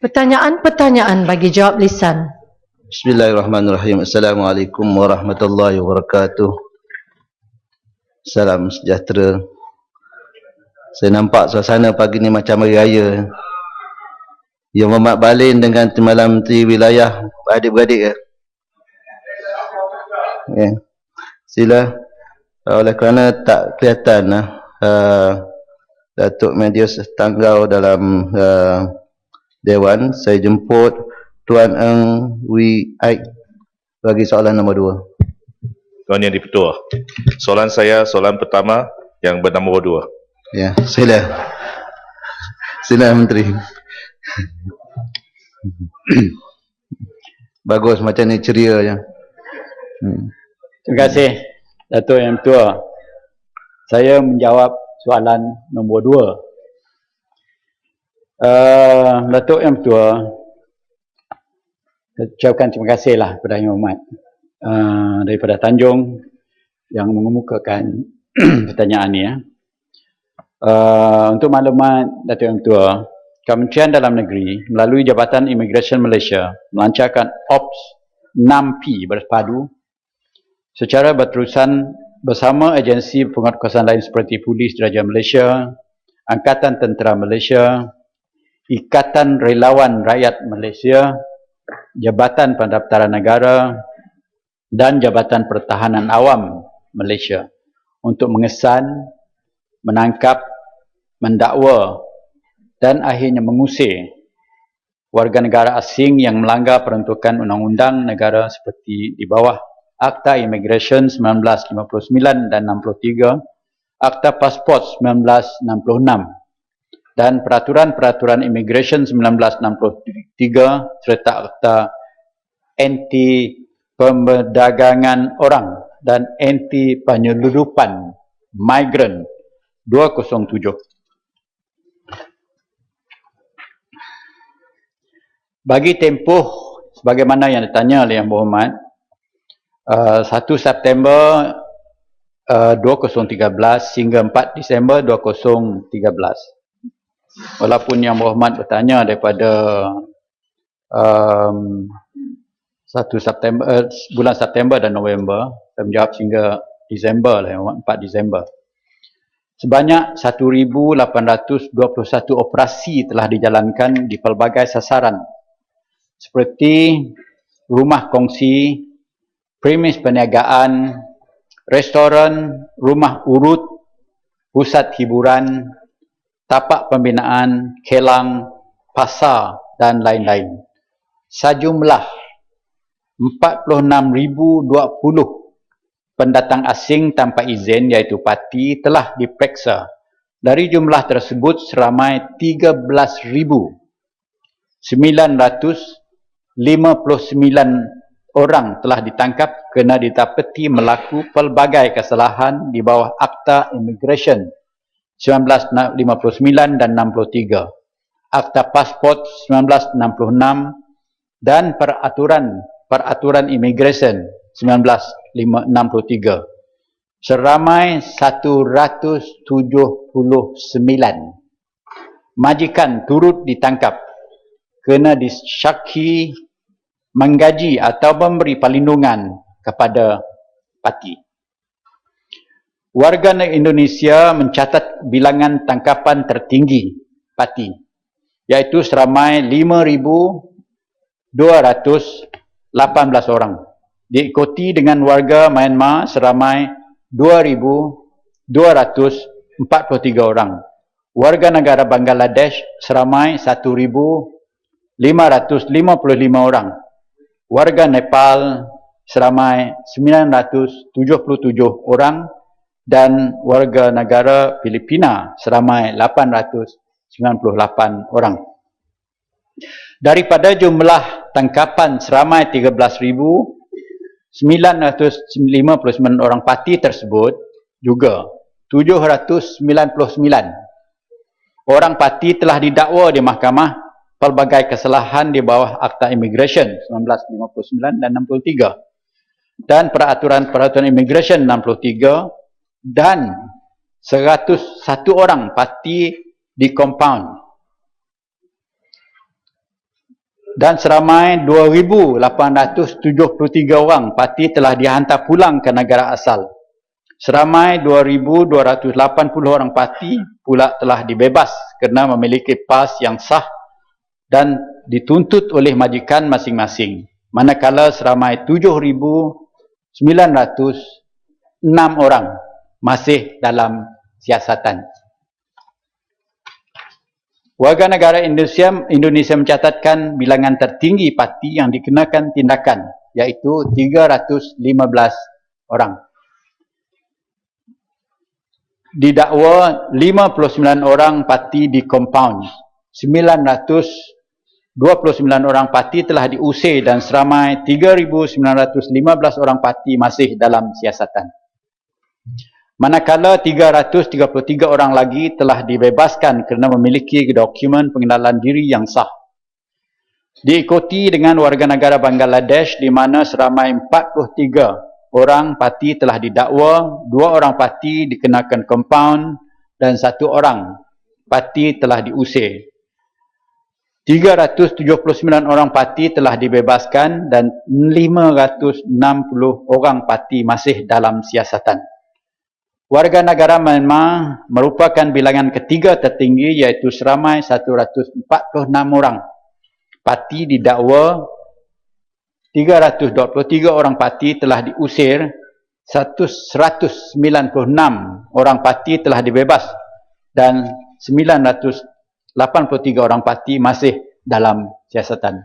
Pertanyaan-pertanyaan bagi jawab lisan. Bismillahirrahmanirrahim. Assalamualaikum warahmatullahi wabarakatuh. Salam sejahtera. Saya nampak suasana pagi ni macam hari raya. Yang Muhammad Balin dengan Timbalan Menteri Wilayah adik-beradik ke? Ya. Sila. Oleh kerana tak kelihatan Datuk Medius Tanggau dalam Dewan, saya jemput Tuan Eng Wee Aik bagi soalan nombor 2. Tuan Yang di-Pertua, soalan saya, soalan pertama yang bernombor 2. Ya, sila. Sila Menteri. Bagus, macam ni ceria je. Terima kasih Datuk Yang Tua. Saya menjawab soalan nombor 2. Datuk Yang Tua, saya ucapkan terima kasihlah kepada Yang Hormat daripada Tanjung yang mengemukakan pertanyaan ini. Untuk maklumat Datuk Yang Tua, Kementerian Dalam Negeri melalui Jabatan Imigresen Malaysia melancarkan Ops 6P berpadu secara berterusan bersama agensi penguatkuasaan lain seperti Polis Diraja Malaysia, Angkatan Tentera Malaysia, Ikatan Relawan Rakyat Malaysia, Jabatan Pendaftaran Negara dan Jabatan Pertahanan Awam Malaysia untuk mengesan, menangkap, mendakwa dan akhirnya mengusir warga negara asing yang melanggar peruntukan undang-undang negara seperti di bawah Akta Immigration 1959 dan 63, Akta Pasport 1966 dan Peraturan-Peraturan Immigration 1963 serta Akta Anti Perdagangan Orang dan Anti Penyeludupan Migran 207. Bagi tempoh sebagaimana yang ditanya oleh Yang Berhormat, 1 September 2013 hingga 4 Disember 2013. Walaupun Yang Berhormat bertanya daripada 1 September, bulan September dan November, saya menjawab sehingga Disember lah, 4 Disember. Sebanyak 1,821 operasi telah dijalankan di pelbagai sasaran seperti rumah kongsi, premis perniagaan, restoran, rumah urut, pusat hiburan, tapak pembinaan, kelang, pasar dan lain-lain. Sejumlah 46,020 pendatang asing tanpa izin iaitu parti telah diperiksa. Dari jumlah tersebut seramai 13,959 orang telah ditangkap kerana didapati melaku pelbagai kesalahan di bawah Akta Immigration 1959 dan 63, Akta Pasport 1966 dan Peraturan Immigration 1963. Seramai 179 majikan turut ditangkap kerana disyaki menggaji atau memberi perlindungan kepada parti. Warga negara Indonesia mencatat bilangan tangkapan tertinggi parti, iaitu seramai 5,218 orang. Diikuti dengan warga Myanmar seramai 2,243 orang. Warga negara Bangladesh seramai 1,555 orang. Warga Nepal seramai 977 orang dan warga negara Filipina seramai 898 orang. Daripada jumlah tangkapan seramai 13,959 orang parti tersebut, juga 799 orang parti telah didakwa di mahkamah pelbagai kesalahan di bawah Akta Immigration 1959 dan 63 dan Peraturan-Peraturan Immigration 63, dan 101 orang parti di compound. Dan seramai 2,873 orang parti telah dihantar pulang ke negara asal. Seramai 2,280 orang parti pula telah dibebas kerana memiliki pas yang sah dan dituntut oleh majikan masing-masing. Manakala seramai 7,906 orang masih dalam siasatan. Warga negara Indonesia mencatatkan bilangan tertinggi parti yang dikenakan tindakan, iaitu 315 orang. Didakwa 59 orang parti di compound, 929 orang parti telah diusir dan seramai 3,915 orang parti masih dalam siasatan. Manakala 333 orang lagi telah dibebaskan kerana memiliki dokumen pengenalan diri yang sah. Diikuti dengan warga negara Bangladesh di mana seramai 43 orang parti telah didakwa, 2 orang parti dikenakan compound dan 1 orang parti telah diusir. 379 orang parti telah dibebaskan dan 560 orang parti masih dalam siasatan. Warga negara Myanmar merupakan bilangan ketiga tertinggi iaitu seramai 146 orang. Parti didakwa, 323 orang parti telah diusir, 196 orang parti telah dibebas dan 983 orang parti masih dalam siasatan.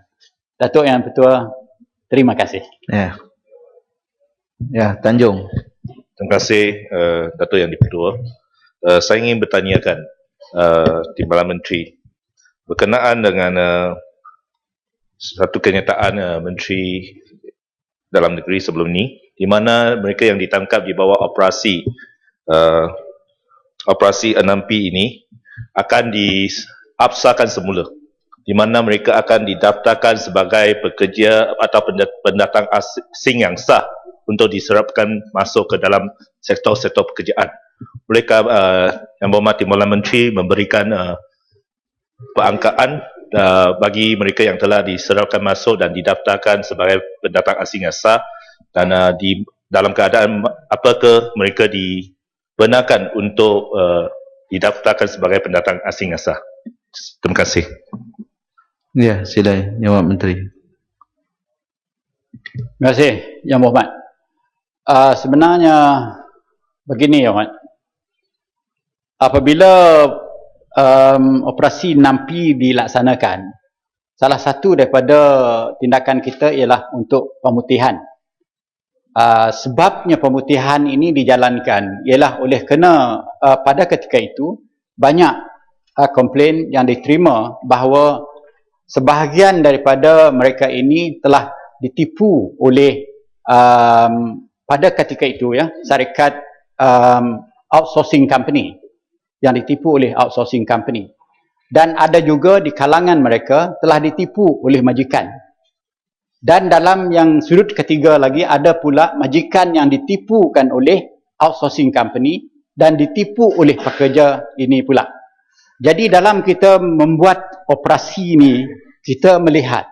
Datuk Yang Pertua, terima kasih. Ya, Tanjung. Terima kasih Datuk Yang di-Pertua. Saya ingin bertanyakan Timbalan Menteri berkenaan dengan satu kenyataan Menteri Dalam Negeri sebelum ini, di mana mereka yang ditangkap di bawah operasi 6P ini akan diabsahkan semula, di mana mereka akan didaftarkan sebagai pekerja atau pendatang asing yang sah untuk diserapkan masuk ke dalam sektor-sektor pekerjaan. Bolehkah Yang Berhormat Timbalan Menteri memberikan perangkaan bagi mereka yang telah diserapkan masuk dan didaftarkan sebagai pendatang asing yang sah, dan dalam keadaan apakah mereka dibenarkan untuk didaftarkan sebagai pendatang asing yang sah? Terima kasih. Ya, sila Yang Menteri. Terima kasih Yang Berhormat. Sebenarnya begini Yang Berhormat. Apabila operasi 6P dilaksanakan, salah satu daripada tindakan kita ialah untuk pemutihan. Sebabnya pemutihan ini dijalankan ialah oleh kerana pada ketika itu banyak komplain yang diterima bahawa sebahagian daripada mereka ini telah ditipu oleh pada ketika itu syarikat outsourcing company, yang ditipu oleh outsourcing company. Dan ada juga di kalangan mereka telah ditipu oleh majikan. Dan dalam yang sudut ketiga lagi ada pula majikan yang ditipukan oleh outsourcing company dan ditipu oleh pekerja ini pula. Jadi dalam kita membuat operasi ini, kita melihat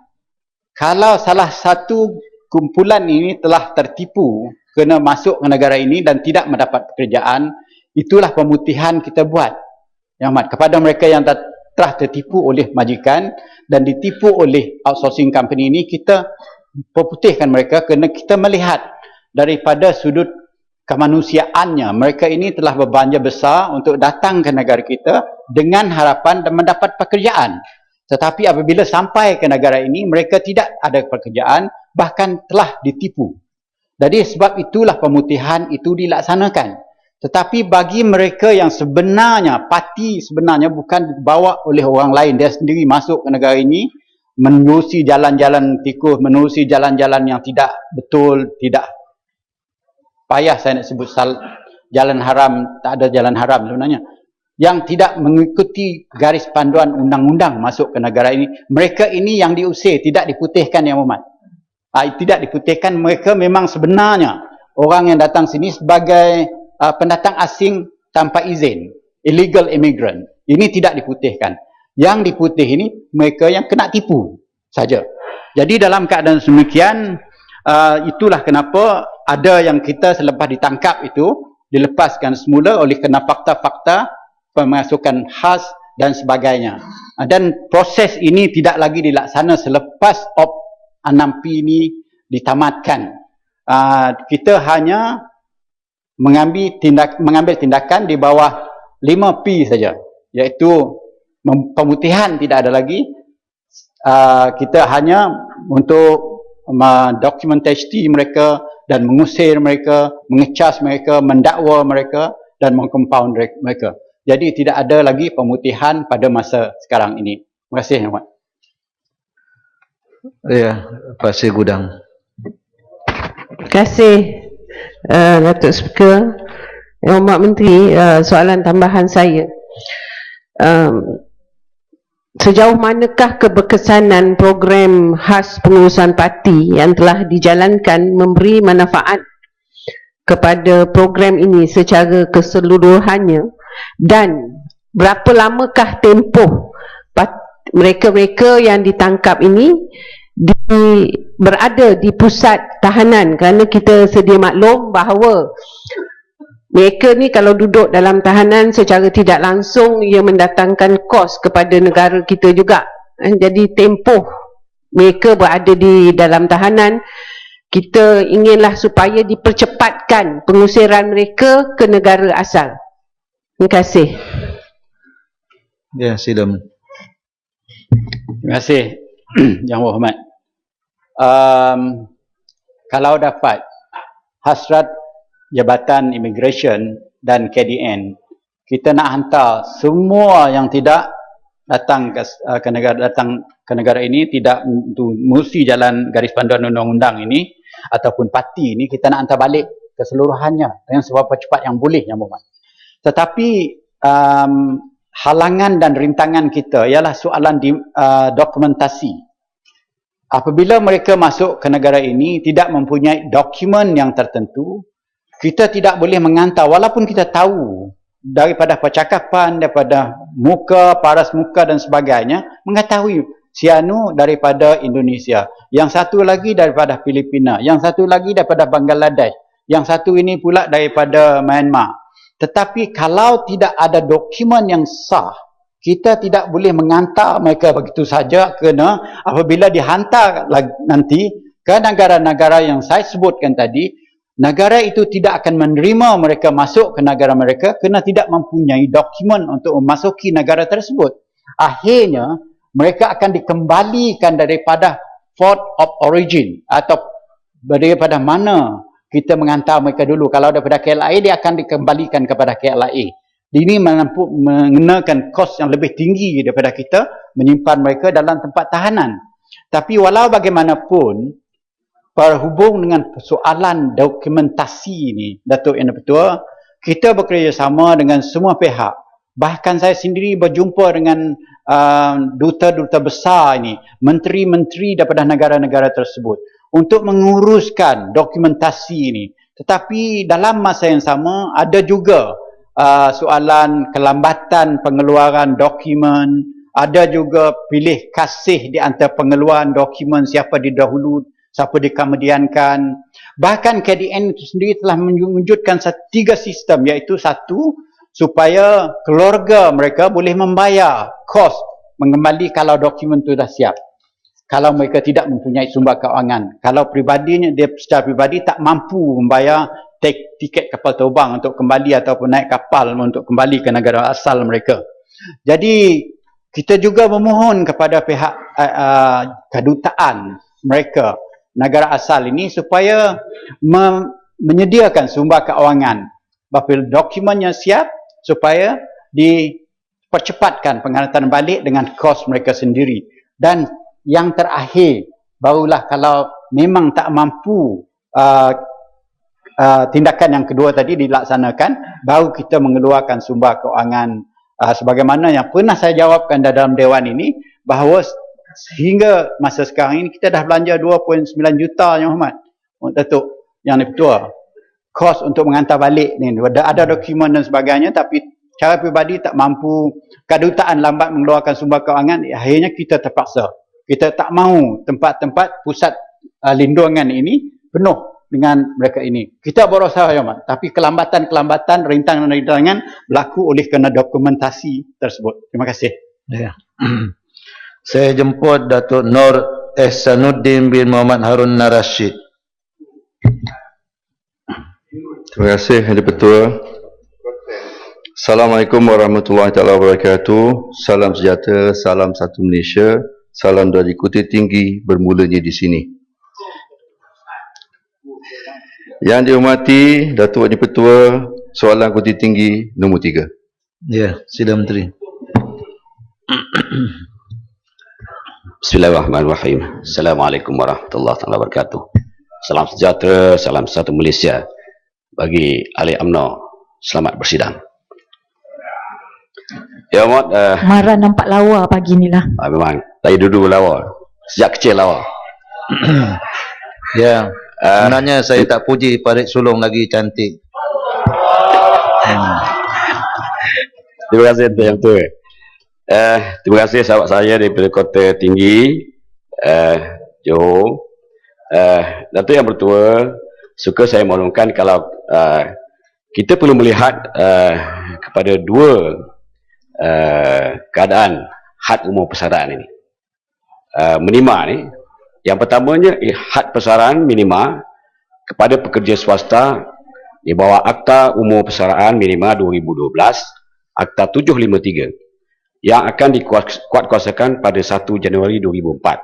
kalau salah satu kumpulan ini telah tertipu kena masuk ke negara ini dan tidak mendapat pekerjaan, itulah pemutihan kita buat Yang Amat kepada mereka yang telah tertipu oleh majikan dan ditipu oleh outsourcing company ini. Kita pemutihkan mereka kerana kita melihat daripada sudut kemanusiaannya, mereka ini telah berbanja besar untuk datang ke negara kita dengan harapan dan mendapat pekerjaan. Tetapi apabila sampai ke negara ini, mereka tidak ada pekerjaan, bahkan telah ditipu. Jadi sebab itulah pemutihan itu dilaksanakan. Tetapi bagi mereka yang sebenarnya, parti sebenarnya bukan dibawa oleh orang lain, dia sendiri masuk ke negara ini, menerusi jalan-jalan tikus, menerusi jalan-jalan yang tidak betul, tidak payah saya nak sebut jalan haram, tak ada jalan haram sebenarnya, yang tidak mengikuti garis panduan undang-undang masuk ke negara ini. Mereka ini yang diusir, tidak diputihkan Yang Berhormat. Tidak diputihkan, mereka memang sebenarnya orang yang datang sini sebagai pendatang asing tanpa izin, illegal immigrant. Ini tidak diputihkan. Yang diputih ini mereka yang kena tipu. saja. Jadi dalam keadaan demikian, itulah kenapa ada yang kita selepas ditangkap itu dilepaskan semula oleh kena fakta-fakta pemasukan khas dan sebagainya. Dan proses ini tidak lagi dilaksana selepas Op 6P ini ditamatkan. Kita hanya mengambil tindakan di bawah 5P saja, iaitu pemutihan tidak ada lagi. Kita hanya untuk mendokumentasi mereka dan mengusir mereka, mengecas mereka, mendakwa mereka dan mengcompound mereka. Jadi tidak ada lagi pemutihan pada masa sekarang ini. Terima kasih, Yang Amat. Ya, Pasir Gudang. Terima kasih Datuk Speaker. Yang Hormat Menteri, soalan tambahan saya. Sejauh manakah keberkesanan program khas pengurusan parti yang telah dijalankan memberi manfaat kepada program ini secara keseluruhannya, dan berapa lamakah tempoh mereka-mereka yang ditangkap ini berada di pusat tahanan, kerana kita sedia maklum bahawa mereka ni kalau duduk dalam tahanan secara tidak langsung ia mendatangkan kos kepada negara kita juga. Jadi tempoh mereka berada di dalam tahanan, kita inginlah supaya dipercepatkan pengusiran mereka ke negara asal. Terima kasih. Ya, silakan. Terima kasih Yang Hormat. Kalau dapat hasrat Jabatan Immigration dan KDN, kita nak hantar semua yang tidak datang ke negara ini, tidak mesti jalan garis panduan undang-undang ini ataupun parti ini, kita nak hantar balik keseluruhannya dengan seberapa cepat yang boleh, Yang Hormat. Tetapi halangan dan rintangan kita ialah soalan dokumentasi. Apabila mereka masuk ke negara ini tidak mempunyai dokumen yang tertentu, kita tidak boleh mengantar, walaupun kita tahu daripada percakapan, daripada muka, paras muka dan sebagainya, mengetahui si anu daripada Indonesia, yang satu lagi daripada Filipina, yang satu lagi daripada Bangladesh, yang satu ini pula daripada Myanmar. Tetapi kalau tidak ada dokumen yang sah, kita tidak boleh mengantar mereka begitu saja, kerana apabila dihantar nanti ke negara-negara yang saya sebutkan tadi, negara itu tidak akan menerima mereka masuk ke negara mereka kerana tidak mempunyai dokumen untuk memasuki negara tersebut. Akhirnya, mereka akan dikembalikan daripada port of origin atau daripada mana kita menghantar mereka dulu. Kalau daripada KLIA, dia akan dikembalikan kepada KLIA. Ini mengenakan kos yang lebih tinggi daripada kita menyimpan mereka dalam tempat tahanan. Tapi walau bagaimanapun, berhubung dengan persoalan dokumentasi ini, Datuk Yang Dipertua, kita bekerjasama dengan semua pihak. Bahkan saya sendiri berjumpa dengan duta-duta besar ini, menteri-menteri daripada negara-negara tersebut, untuk menguruskan dokumentasi ini. Tetapi dalam masa yang sama, ada juga soalan kelambatan pengeluaran dokumen, ada juga pilih kasih di antara pengeluaran dokumen, siapa didahulu, siapa dikemudiankan. Bahkan KDN itu sendiri telah menunjukkan 3 sistem, iaitu satu, supaya keluarga mereka boleh membayar kos mengembali kalau dokumen itu dah siap. Kalau mereka tidak mempunyai sumber kewangan. Kalau pribadinya, dia secara pribadi tak mampu membayar tiket kapal terbang untuk kembali ataupun naik kapal untuk kembali ke negara asal mereka. Jadi, kita juga memohon kepada pihak kedutaan mereka, negara asal ini, supaya menyediakan sumber kewangan. Apabila dokumennya siap, supaya dipercepatkan penghantaran balik dengan kos mereka sendiri. Dan yang terakhir, barulah kalau memang tak mampu tindakan yang kedua tadi dilaksanakan, baru kita mengeluarkan sumber kewangan. Sebagaimana yang pernah saya jawabkan dalam Dewan ini, bahawa sehingga masa sekarang ini kita dah belanja 2.9 juta, Yang Hormat Datuk Yang Dipertua, kos untuk mengantar balik ni. Ada dokumen dan sebagainya, tapi cara pribadi tak mampu, kedutaan lambat mengeluarkan sumber kewangan, akhirnya kita terpaksa Kita tak mahu tempat-tempat pusat lindungan ini penuh dengan mereka ini. Kita berusaha, ya Mat, tapi kelambatan-kelambatan, rintangan-rintangan berlaku oleh kerana dokumentasi tersebut. Terima kasih. Ya. Saya jemput Datuk Nur Ehsanuddin bin Muhammad Harun Narashid. Terima kasih, Yang Di-Pertua. Assalamualaikum warahmatullahi wabarakatuh. Salam sejahtera, salam satu Malaysia, salam dari Kota Tinggi bermulanya di sini. Yang dihormati Datuk Yang Di-Pertua, soalan Kota Tinggi nombor 3. Ya, sila Menteri. Bismillahirrahmanirrahim. Assalamualaikum warahmatullahi wabarakatuh. Salam sejahtera, salam satu Malaysia. Bagi ahli UMNO, selamat bersidang. Ya Mat, Marah nampak lawa pagi ni lah. memang saya dulu lawa. Sejak kecil lawa. Ya, sebenarnya saya tak puji Parit Sulong lagi cantik. Terima kasih Tuan Yang Tua. Terima kasih sahabat saya daripada Kota Tinggi, Johor. Datuk Yang Bertua, suka saya maklumkan kalau kita perlu melihat kepada dua keadaan had umur persaraan ini. Minima ni, yang pertamanya had persaraan minima kepada pekerja swasta di bawah Akta Umur Persaraan Minima 2012, Akta 753, yang akan dikuatkuasakan pada 1 Januari 2004.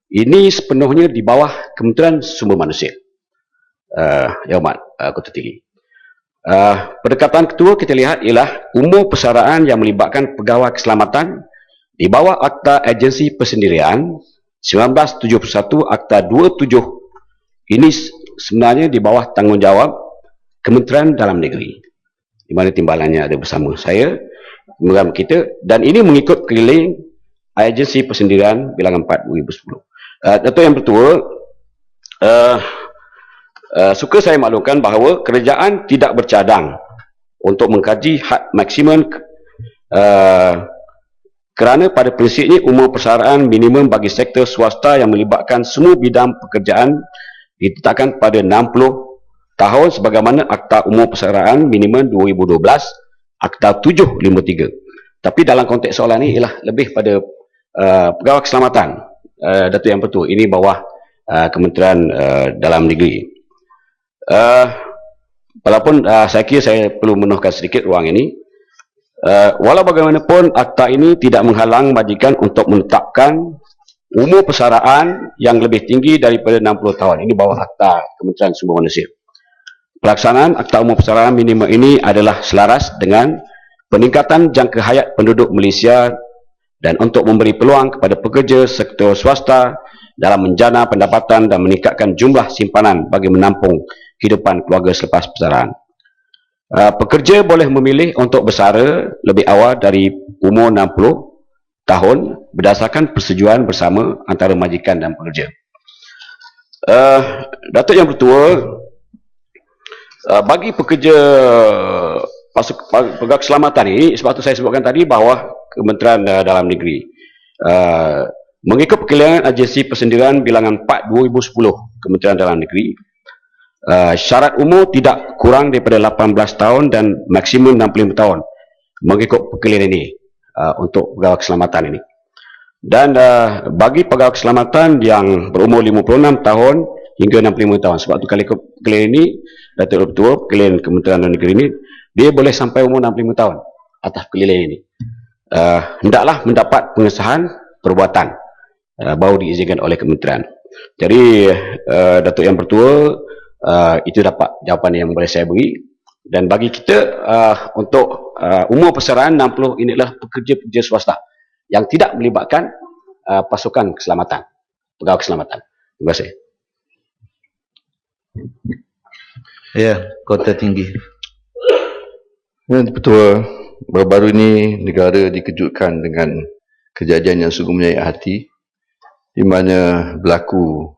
Ini sepenuhnya di bawah Kementerian Sumber Manusia, Yang Amat Kota Tinggi. Pendekatan kedua kita lihat ialah umur persaraan yang melibatkan pegawai keselamatan di bawah Akta Agensi Persendirian 1971, Akta 27. Ini sebenarnya di bawah tanggungjawab Kementerian Dalam Negeri, di mana timbalannya ada bersama saya, program kita, dan ini mengikut keliling Agensi Persendirian bilangan 4 2010. Datuk Yang Bertua, suka saya maklumkan bahawa kerajaan tidak bercadang untuk mengkaji had maksimum kerana pada prinsipnya umur persaraan minimum bagi sektor swasta yang melibatkan semua bidang pekerjaan ditetapkan pada 60 tahun sebagaimana Akta Umur Persaraan Minimum 2012, Akta 753. Tapi dalam konteks soalan ini ialah lebih pada pegawai keselamatan, Datuk Yang Bertua, ini bawah Kementerian Dalam Negeri. Walaupun saya kira saya perlu menuhkan sedikit ruang ini, walau bagaimanapun akta ini tidak menghalang majikan untuk menetapkan umur persaraan yang lebih tinggi daripada 60 tahun. Ini bawah Akta Kementerian Sumber Manusia. Pelaksanaan Akta Umur Persaraan Minimum ini adalah selaras dengan peningkatan jangka hayat penduduk Malaysia dan untuk memberi peluang kepada pekerja sektor swasta dalam menjana pendapatan dan meningkatkan jumlah simpanan bagi menampung kehidupan keluarga selepas persaraan. Pekerja boleh memilih untuk bersara lebih awal dari umur 60 tahun berdasarkan persetujuan bersama antara majikan dan pekerja. Datuk Yang Bertua, bagi pekerja pegawai keselamatan ini, sebab itu saya sebutkan tadi bahawa Kementerian Dalam Negeri mengikut perkelilingan Agensi Persendirian bilangan 4 2010 Kementerian Dalam Negeri, syarat umur tidak kurang daripada 18 tahun dan maksimum 65 tahun mengikut perkelilingan ini untuk pegawai keselamatan ini. Dan bagi pegawai keselamatan yang berumur 56 tahun hingga 65 tahun, sebab itu kali perkelilingan ini, Datuk Ketua perkelilingan Kementerian Dalam Negeri ini, dia boleh sampai umur 65 tahun atas perkelilingan ini. Hendaklah mendapat pengesahan perbuatan baru diizinkan oleh kementerian. Jadi Datuk Yang Bertua, itu dapat jawapan yang boleh saya beri. Dan bagi kita untuk umur persaraan 60 inilah pekerja-pekerja swasta yang tidak melibatkan pasukan keselamatan, pegawai keselamatan. Terima kasih. Ya, Kota Tinggi. Yang Di-Pertua, baru-baru ini negara dikejutkan dengan kejadian yang sungguh menyayat hati, di mana berlaku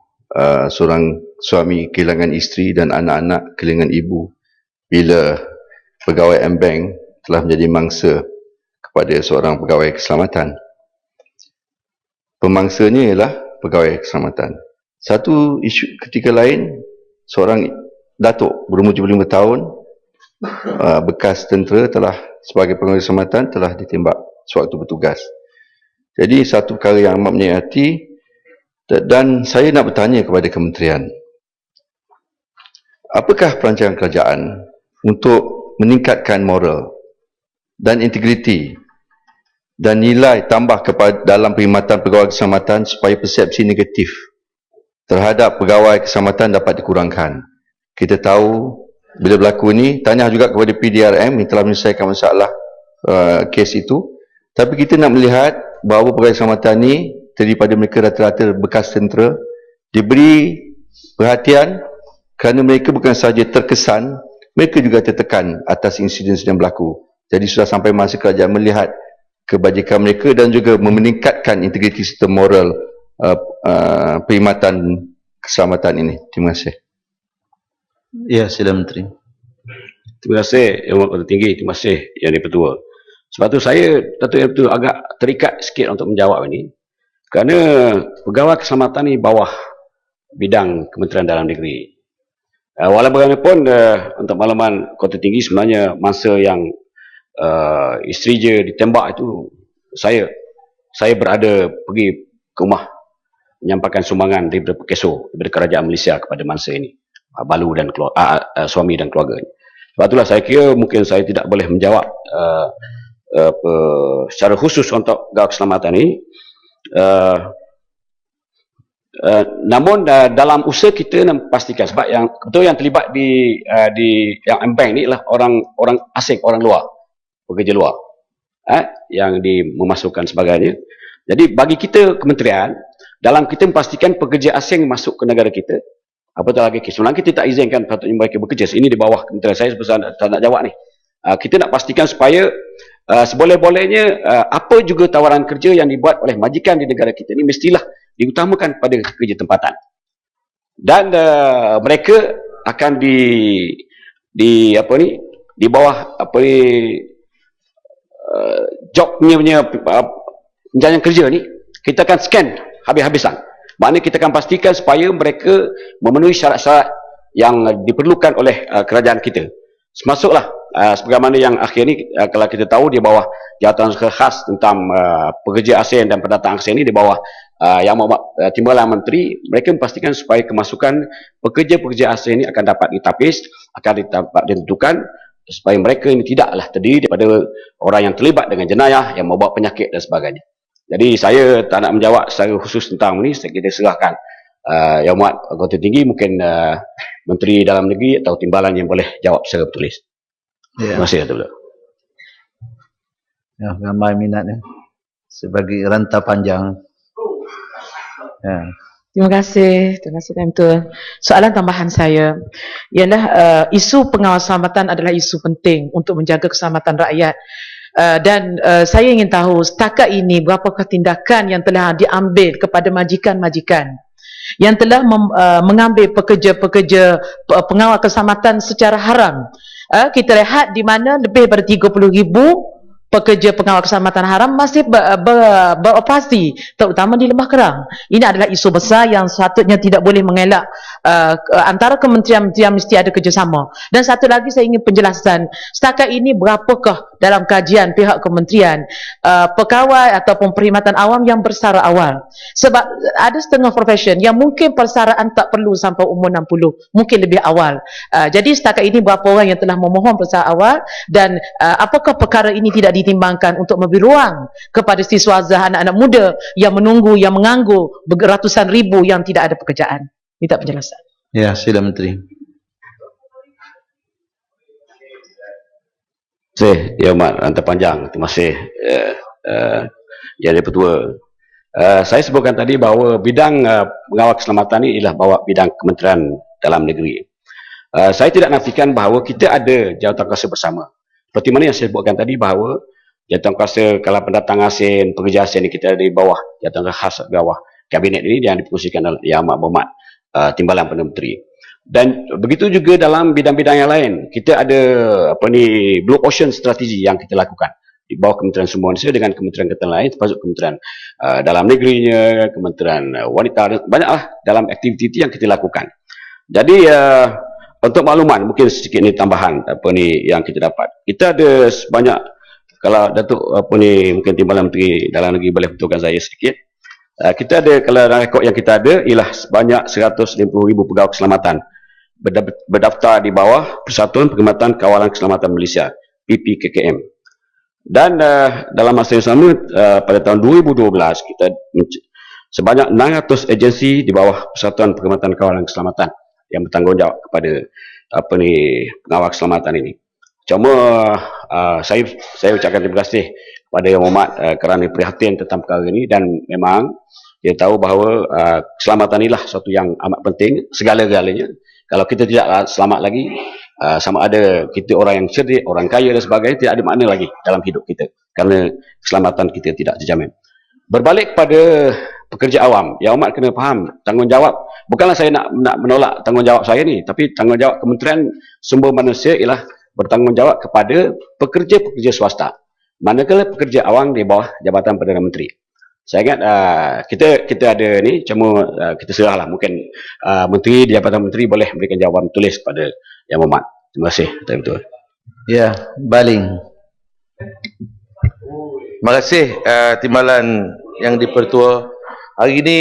seorang suami kehilangan isteri dan anak-anak kehilangan ibu bila pegawai M-Bank telah menjadi mangsa kepada seorang pegawai keselamatan. pemangsanya ialah pegawai keselamatan. Satu isu ketika lain, seorang datuk berumur 75 tahun, bekas tentera telah sebagai pegawai keselamatan telah ditembak sewaktu bertugas. Jadi satu perkara yang amat menyayat hati, dan saya nak bertanya kepada kementerian, apakah perancangan kerajaan untuk meningkatkan moral dan integriti dan nilai tambah kepada dalam perkhidmatan pegawai keselamatan supaya persepsi negatif terhadap pegawai keselamatan dapat dikurangkan. Kita tahu bila berlaku ni, tanya juga kepada PDRM yang telah menyelesaikan masalah kes itu, tapi kita nak melihat bahawa pegawai keselamatan ni terdiri pada mereka rata-rata bekas tentera, diberi perhatian kerana mereka bukan sahaja terkesan, mereka juga tertekan atas insiden yang berlaku. Jadi sudah sampai masa kerajaan melihat kebajikan mereka dan juga meningkatkan integriti sistem moral perkhidmatan keselamatan ini. Terima kasih. Ya, sila Menteri. Terima kasih Yang Amat Tinggi, terima kasih Yang Di-Pertua. Sebab tu saya Datuk Yang Di-Pertua agak terikat sikit untuk menjawab ini. Kerana pegawai keselamatan ni bawah bidang Kementerian Dalam Negeri. Walaupun bagaimanapun untuk makluman Kota Tinggi, sebenarnya masa yang isteri je ditembak itu, saya berada pergi ke rumah menyampaikan sumbangan daripada Pekeso, daripada Kerajaan Malaysia kepada mangsa ini, Balu dan suami dan keluarga. Sebab itulah saya kira mungkin saya tidak boleh menjawab secara khusus untuk pegawai keselamatan ini. Namun dalam usaha kita nak pastikan, sebab yang betul yang terlibat di yang bank ni adalah orang asing, orang luar, pekerja luar, yang memasukkan sebagainya. Jadi bagi kita kementerian, dalam kita memastikan pekerja asing masuk ke negara kita, apatah lagi sebenarnya kita tak izinkan patutnya mereka bekerja. Ini di bawah kementerian saya, sebab tak nak jawab ni. Kita nak pastikan supaya seboleh-bolehnya apa juga tawaran kerja yang dibuat oleh majikan di negara kita ni mestilah diutamakan pada kerja tempatan. Dan mereka akan di bawah jobnya punya penjanjian kerja ni, kita akan scan habis-habisan. Maknanya kita akan pastikan supaya mereka memenuhi syarat-syarat yang diperlukan oleh kerajaan kita. Semasuklah sebagaimana yang akhir ni, kalau kita tahu di bawah jawatan khas tentang pekerja asing dan pendatang asing ni, di bawah Yang Amat Timbalan Menteri, mereka memastikan supaya kemasukan pekerja-pekerja asing ini akan dapat ditapis, akan dapat ditentukan supaya mereka ini tidaklah terdiri daripada orang yang terlibat dengan jenayah, yang membawa penyakit dan sebagainya. Jadi saya tak nak menjawab secara khusus tentang ini, kita serahkan Yang Amat Kota Tinggi, mungkin Menteri Dalam Negeri atau Timbalan yang boleh jawab secara bertulis. Ya. Terima kasih, Datuk. Ya, ramai minatnya sebagai rantau panjang. Ya. Terima kasih Tuan Tuan. Soalan tambahan saya ialah isu pengawasan keselamatan adalah isu penting untuk menjaga keselamatan rakyat. Dan saya ingin tahu setakat ini berapakah tindakan yang telah diambil kepada majikan-majikan yang telah mengambil pekerja-pekerja pengawal keselamatan secara haram. Kita lihat di mana lebih daripada 30,000 pekerja pengawal keselamatan haram masih beroperasi, terutama di Lembah Kerang. Ini adalah isu besar yang sepatutnya tidak boleh mengelak. Antara kementerian-kementerian mesti ada kerjasama. Dan satu lagi saya ingin penjelasan, setakat ini berapakah dalam kajian pihak kementerian pegawai ataupun perkhidmatan awam yang bersara awal? Sebab ada setengah profession yang mungkin persaraan tak perlu sampai umur 60, mungkin lebih awal. Jadi setakat ini berapa orang yang telah memohon persara awal, dan apakah perkara ini tidak ditimbangkan untuk memberi ruang kepada siswaza anak-anak muda yang menunggu, yang menganggur beratusan ribu yang tidak ada pekerjaan? Minta penjelasan. Ya, sila Menteri. Terima kasih, Yang Amat Rantau Panjang. Terima kasih Yang Di-Pertua. Saya sebutkan tadi bahawa bidang pengawal keselamatan ini ialah bawah bidang Kementerian Dalam Negeri. Saya tidak nafikan bahawa kita ada jawatankuasa bersama. Seperti mana yang saya sebutkan tadi bahawa jawatankuasa kalau pendatang asing, pekerja asing ini kita ada di bawah jawatankuasa khas di bawah kabinet ini yang dipungsikan oleh Yang Amat Berhormat Timbalan Perdana Menteri. Dan begitu juga dalam bidang-bidang yang lain, kita ada Blue Ocean strategi yang kita lakukan. di bawah Kementerian Sumber Manusia dengan kementerian-kementerian lain, termasuk Kementerian Dalam Negerinya, Kementerian Wanita, banyaklah dalam aktiviti yang kita lakukan. Jadi untuk makluman, mungkin sedikit ni tambahan apa ni yang kita dapat. Kita ada sebanyak, kalau Datuk mungkin Timbalan Menteri Dalam Negeri boleh betulkan saya sedikit. Kita ada, kalau rekod yang kita ada ialah sebanyak 150,000 pegawai keselamatan berdaftar di bawah Persatuan Perkhidmatan Kawalan Keselamatan Malaysia, PPKKM. Dan dalam masa yang sama, pada tahun 2012 kita sebanyak 600 agensi di bawah Persatuan Perkhidmatan Kawalan Keselamatan yang bertanggungjawab kepada pengawal keselamatan ini. Cuma saya ucapkan terima kasih kepada Yang Berhormat kerana prihatin tentang perkara ini, dan memang dia tahu bahawa keselamatan inilah sesuatu yang amat penting segala-galanya. Kalau kita tidak selamat lagi, sama ada kita orang yang cerdik, orang kaya dan sebagainya, tidak ada makna lagi dalam hidup kita, kerana keselamatan kita tidak terjamin. Berbalik pada pekerja awam, Yang Amat kena faham tanggungjawab. Bukanlah saya nak menolak tanggungjawab saya ni, tapi tanggungjawab Kementerian Sumber Manusia ialah bertanggungjawab kepada pekerja-pekerja swasta, manakala pekerja awam di bawah Jabatan Perdana Menteri. Saya ingat kita ada ni, cuma kita serahlah, mungkin Menteri di Jabatan Menteri boleh memberikan jawapan tulis kepada Yang Berhormat. Terima kasih. Betul. Ya, Baling. Terima kasih Timbalan yang dipertua. Hari ini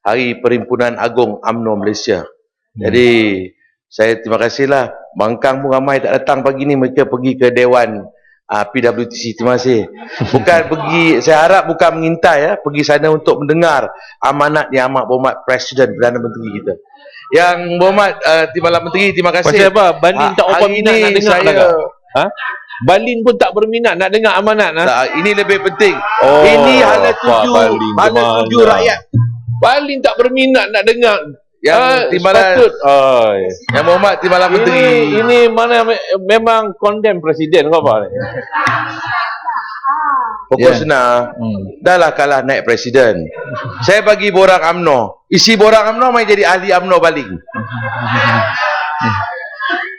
Hari Perhimpunan Agung UMNO Malaysia. Jadi saya terima kasihlah. Bangkang pun ramai tak datang pagi ni, mereka pergi ke Dewan PWTC. Terima kasih. Bukan pergi, saya harap bukan mengintai ya, pergi sana untuk mendengar amanat Yang Amat Berhormat Presiden Perdana Menteri kita. Yang Berhormat Timbalan Menteri, terima kasih. Pasal apa? Balin tak apa minat nak dengar saya, Balin pun tak berminat nak dengar amanat. Tak, ini lebih penting. Oh, ini hala tuju rakyat. Balin tak berminat nak dengar. Yang Timbalan, Yang Berhormat Timbalan Menteri. Ini mana memang condemn presiden ke apa ni? Proporsional. Dah lah kalah naik presiden. Saya bagi borang UMNO. Isi borang UMNO mai jadi ahli UMNO Baling.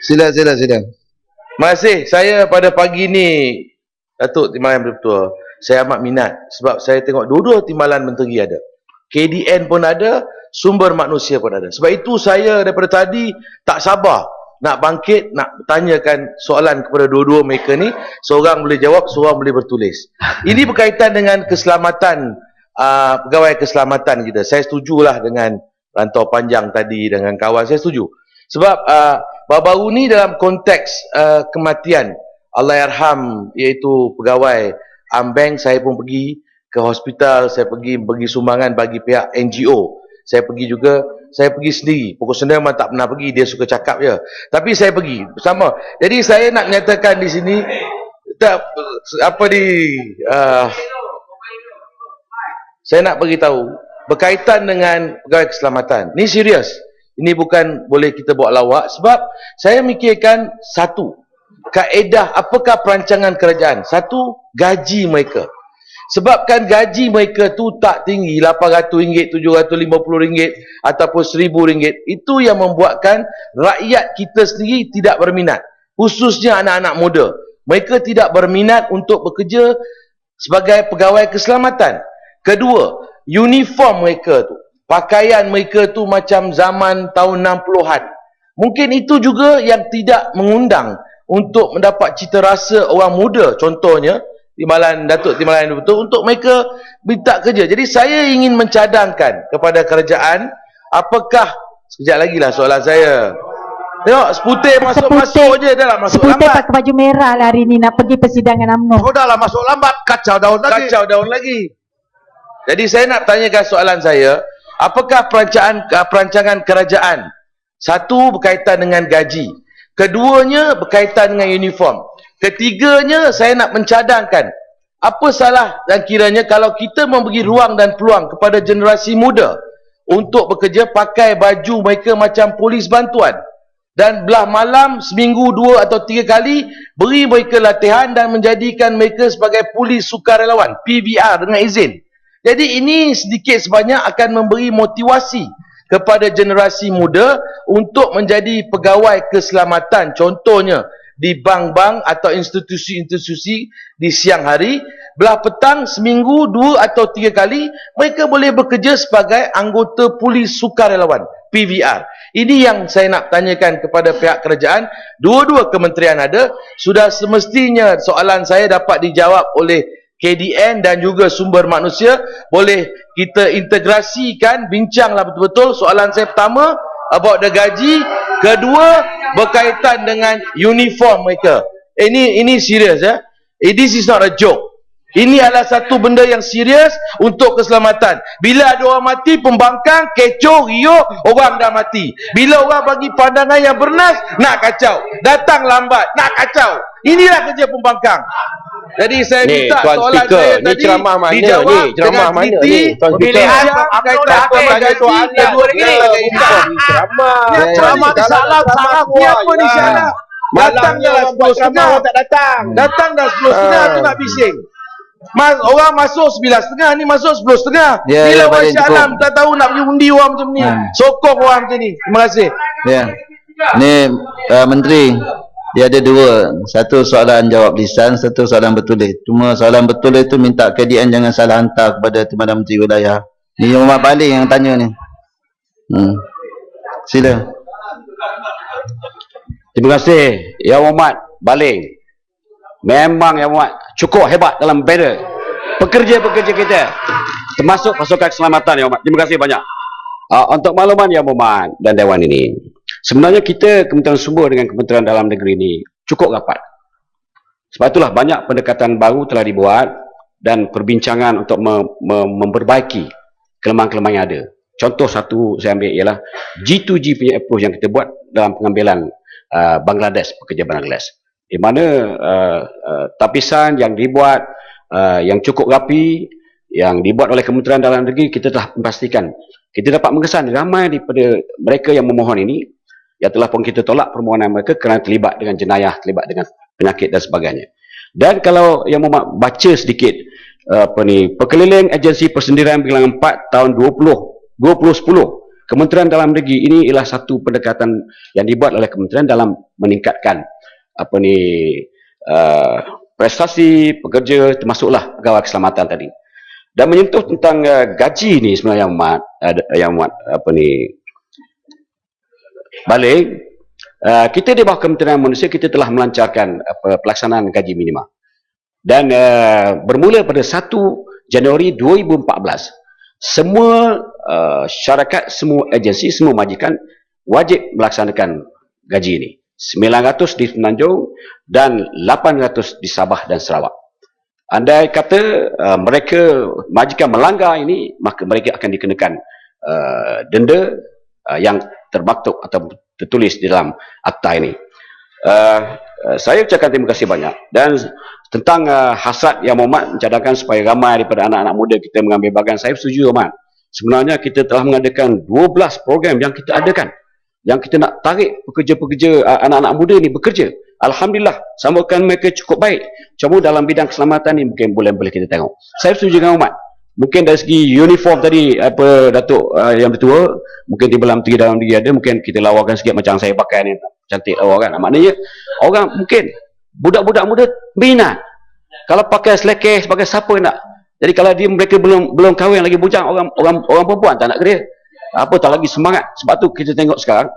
Sila. Terima kasih. Saya pada pagi ni, Datuk Timbalan Bertua, saya amat minat sebab saya tengok dua-dua Timbalan Menteri ada. KDN pun ada, Sumber Manusia pun ada. Sebab itu saya daripada tadi tak sabar nak bangkit, nak tanyakan soalan kepada dua-dua mereka ni. Seorang boleh jawab, seorang boleh bertulis. Ini berkaitan dengan keselamatan, pegawai keselamatan kita. Saya setujulah dengan Rantau Panjang tadi, dengan kawan saya setuju. Sebab baru-baru ni dalam konteks kematian Allahyarham, iaitu pegawai Ambank, saya pun pergi ke hospital, saya pergi bagi sumbangan bagi pihak NGO. Saya pergi juga, saya pergi sendiri. Proporsional memang tak pernah pergi, dia suka cakap je. Tapi saya pergi bersama. Jadi saya nak menyatakan di sini, saya nak beritahu berkaitan dengan pegawai keselamatan. Ni serius. Ini bukan boleh kita buat lawak, sebab saya mikirkan satu, kaedah apakah perancangan kerajaan. Satu, gaji mereka. Sebabkan gaji mereka tu tak tinggi, RM800, RM750 ataupun RM1000. Itu yang membuatkan rakyat kita sendiri tidak berminat. Khususnya anak-anak muda. Mereka tidak berminat untuk bekerja sebagai pegawai keselamatan. Kedua, uniform mereka tu, pakaian mereka tu macam zaman tahun 60-an. Mungkin itu juga yang tidak mengundang untuk mendapat cita rasa orang muda. Contohnya Datuk Timbalan betul untuk mereka minta kerja. Jadi saya ingin mencadangkan kepada kerajaan, apakah, sekejap lagi lah soalan saya. Tengok seputir masuk je, dah lah masuk seputir lambat. Pakai baju merah lah hari ni nak pergi persidangan UMNO. Oh dah lah masuk lambat, kacau daun lagi. Jadi saya nak tanyakan soalan saya, apakah perancangan kerajaan? Satu, berkaitan dengan gaji. Keduanya, berkaitan dengan uniform. Ketiganya, saya nak mencadangkan, apa salah dan kiranya kalau kita memberi ruang dan peluang kepada generasi muda untuk bekerja, pakai baju mereka macam polis bantuan, dan belah malam seminggu 2 atau 3 kali beri mereka latihan dan menjadikan mereka sebagai polis sukarelawan, PVR dengan izin. Jadi ini sedikit sebanyak akan memberi motivasi kepada generasi muda untuk menjadi pegawai keselamatan. Contohnya di bank-bank atau institusi-institusi di siang hari, belah petang seminggu 2 atau 3 kali mereka boleh bekerja sebagai anggota polis sukarelawan PVR. Ini yang saya nak tanyakan kepada pihak kerajaan. Dua-dua kementerian ada, sudah semestinya soalan saya dapat dijawab oleh KDN dan juga sumber manusia. Boleh kita integrasikan, bincanglah betul-betul. Soalan saya pertama about the gaji, kedua berkaitan dengan uniform mereka. Ini serius ya. This is not a joke. Ini adalah satu benda yang serius untuk keselamatan. Bila ada orang mati, pembangkang, kecoh, riuh, orang dah mati. Bila orang bagi pandangan yang bernas, nak kacau. Datang lambat, nak kacau. Inilah kerja pembangkang. Jadi saya minta soalan saya tadi ceramah mana dijawab ni? Ceramah dengan mana teliti, ni? Tuan pemilihan berkaitan dengan gaji, kedua Ceramah ni salah siapa ni salah? Datang dah 10.30 tak datang. Datang dah 10.30 tu nak bising. Orang masuk 9.30, ni masuk 10.30. Bila orang Shah Alam tak tahu nak pergi undi orang macam ni. Sokong orang macam ni. Terima kasih. Ya. Ni Menteri, dia ada dua. Satu soalan jawab lisan, satu soalan bertulis. Cuma soalan bertulis tu minta KDN jangan salah hantar kepada Timbalan Menteri Wilayah. Ni Muhammad Balik yang tanya ni. Sila. Terima kasih Yang Muhammad Balik. Memang Yang Muhammad cukup hebat dalam bela pekerja-pekerja kita, termasuk pasukan keselamatan Yang Muhammad. Terima kasih banyak. Untuk makluman Yang Muhammad dan Dewan ini, sebenarnya kita Kementerian Sumber dengan Kementerian Dalam Negeri ini cukup rapat. Sebab itulah banyak pendekatan baru telah dibuat dan perbincangan untuk memperbaiki kelemahan-kelemahan yang ada. Contoh satu saya ambil ialah G2G punya approach yang kita buat dalam pengambilan Bangladesh, pekerja Bangladesh, di mana tapisan yang dibuat yang cukup rapi yang dibuat oleh Kementerian Dalam Negeri, kita telah memastikan kita dapat mengesan ramai daripada mereka yang memohon ini yang telah pun kita tolak permohonan mereka kerana terlibat dengan jenayah, terlibat dengan penyakit dan sebagainya. Dan kalau yang mau baca sedikit Perkeliling Agensi Persendirian Bilangan 4 tahun 2010 Kementerian Dalam Negeri, ini ialah satu pendekatan yang dibuat oleh Kementerian dalam meningkatkan prestasi pekerja, termasuklah pegawai keselamatan tadi. Dan menyentuh tentang gaji ni sebenarnya yang Balik, kita di bawah Kementerian Manusia kita telah melancarkan pelaksanaan gaji minima. Dan bermula pada 1 Januari 2014, semua syarikat, semua agensi, semua majikan wajib melaksanakan gaji ini. 900 di Semenanjung dan 800 di Sabah dan Sarawak. Andai kata mereka majikan melanggar ini, maka mereka akan dikenakan denda yang termaktub atau tertulis di dalam akta ini. Saya ucapkan terima kasih banyak. Dan tentang hasrat yang Muhammad mencadangkan supaya ramai daripada anak-anak muda kita mengambil bahagian, saya setuju Muhammad. Sebenarnya kita telah mengadakan 12 program yang kita adakan, yang kita nak tarik pekerja-pekerja, anak-anak muda ni bekerja. Alhamdulillah, sambutan mereka cukup baik. Cuma dalam bidang keselamatan ni mungkin boleh kita tengok. Saya setuju dengan Muhammad. Mungkin dari segi uniform tadi, Datuk yang bertua, mungkin di dalam Menteri Dalam Negeri ada, mungkin kita lawarkan sikit macam saya pakai ni, cantik lawarkan. Maknanya, orang mungkin, budak-budak muda minat. Kalau pakai selekeh, pakai siapa nak? Jadi kalau mereka belum kahwin lagi bujang, orang perempuan tak nak kerja. Tak lagi semangat. Sebab tu kita tengok sekarang,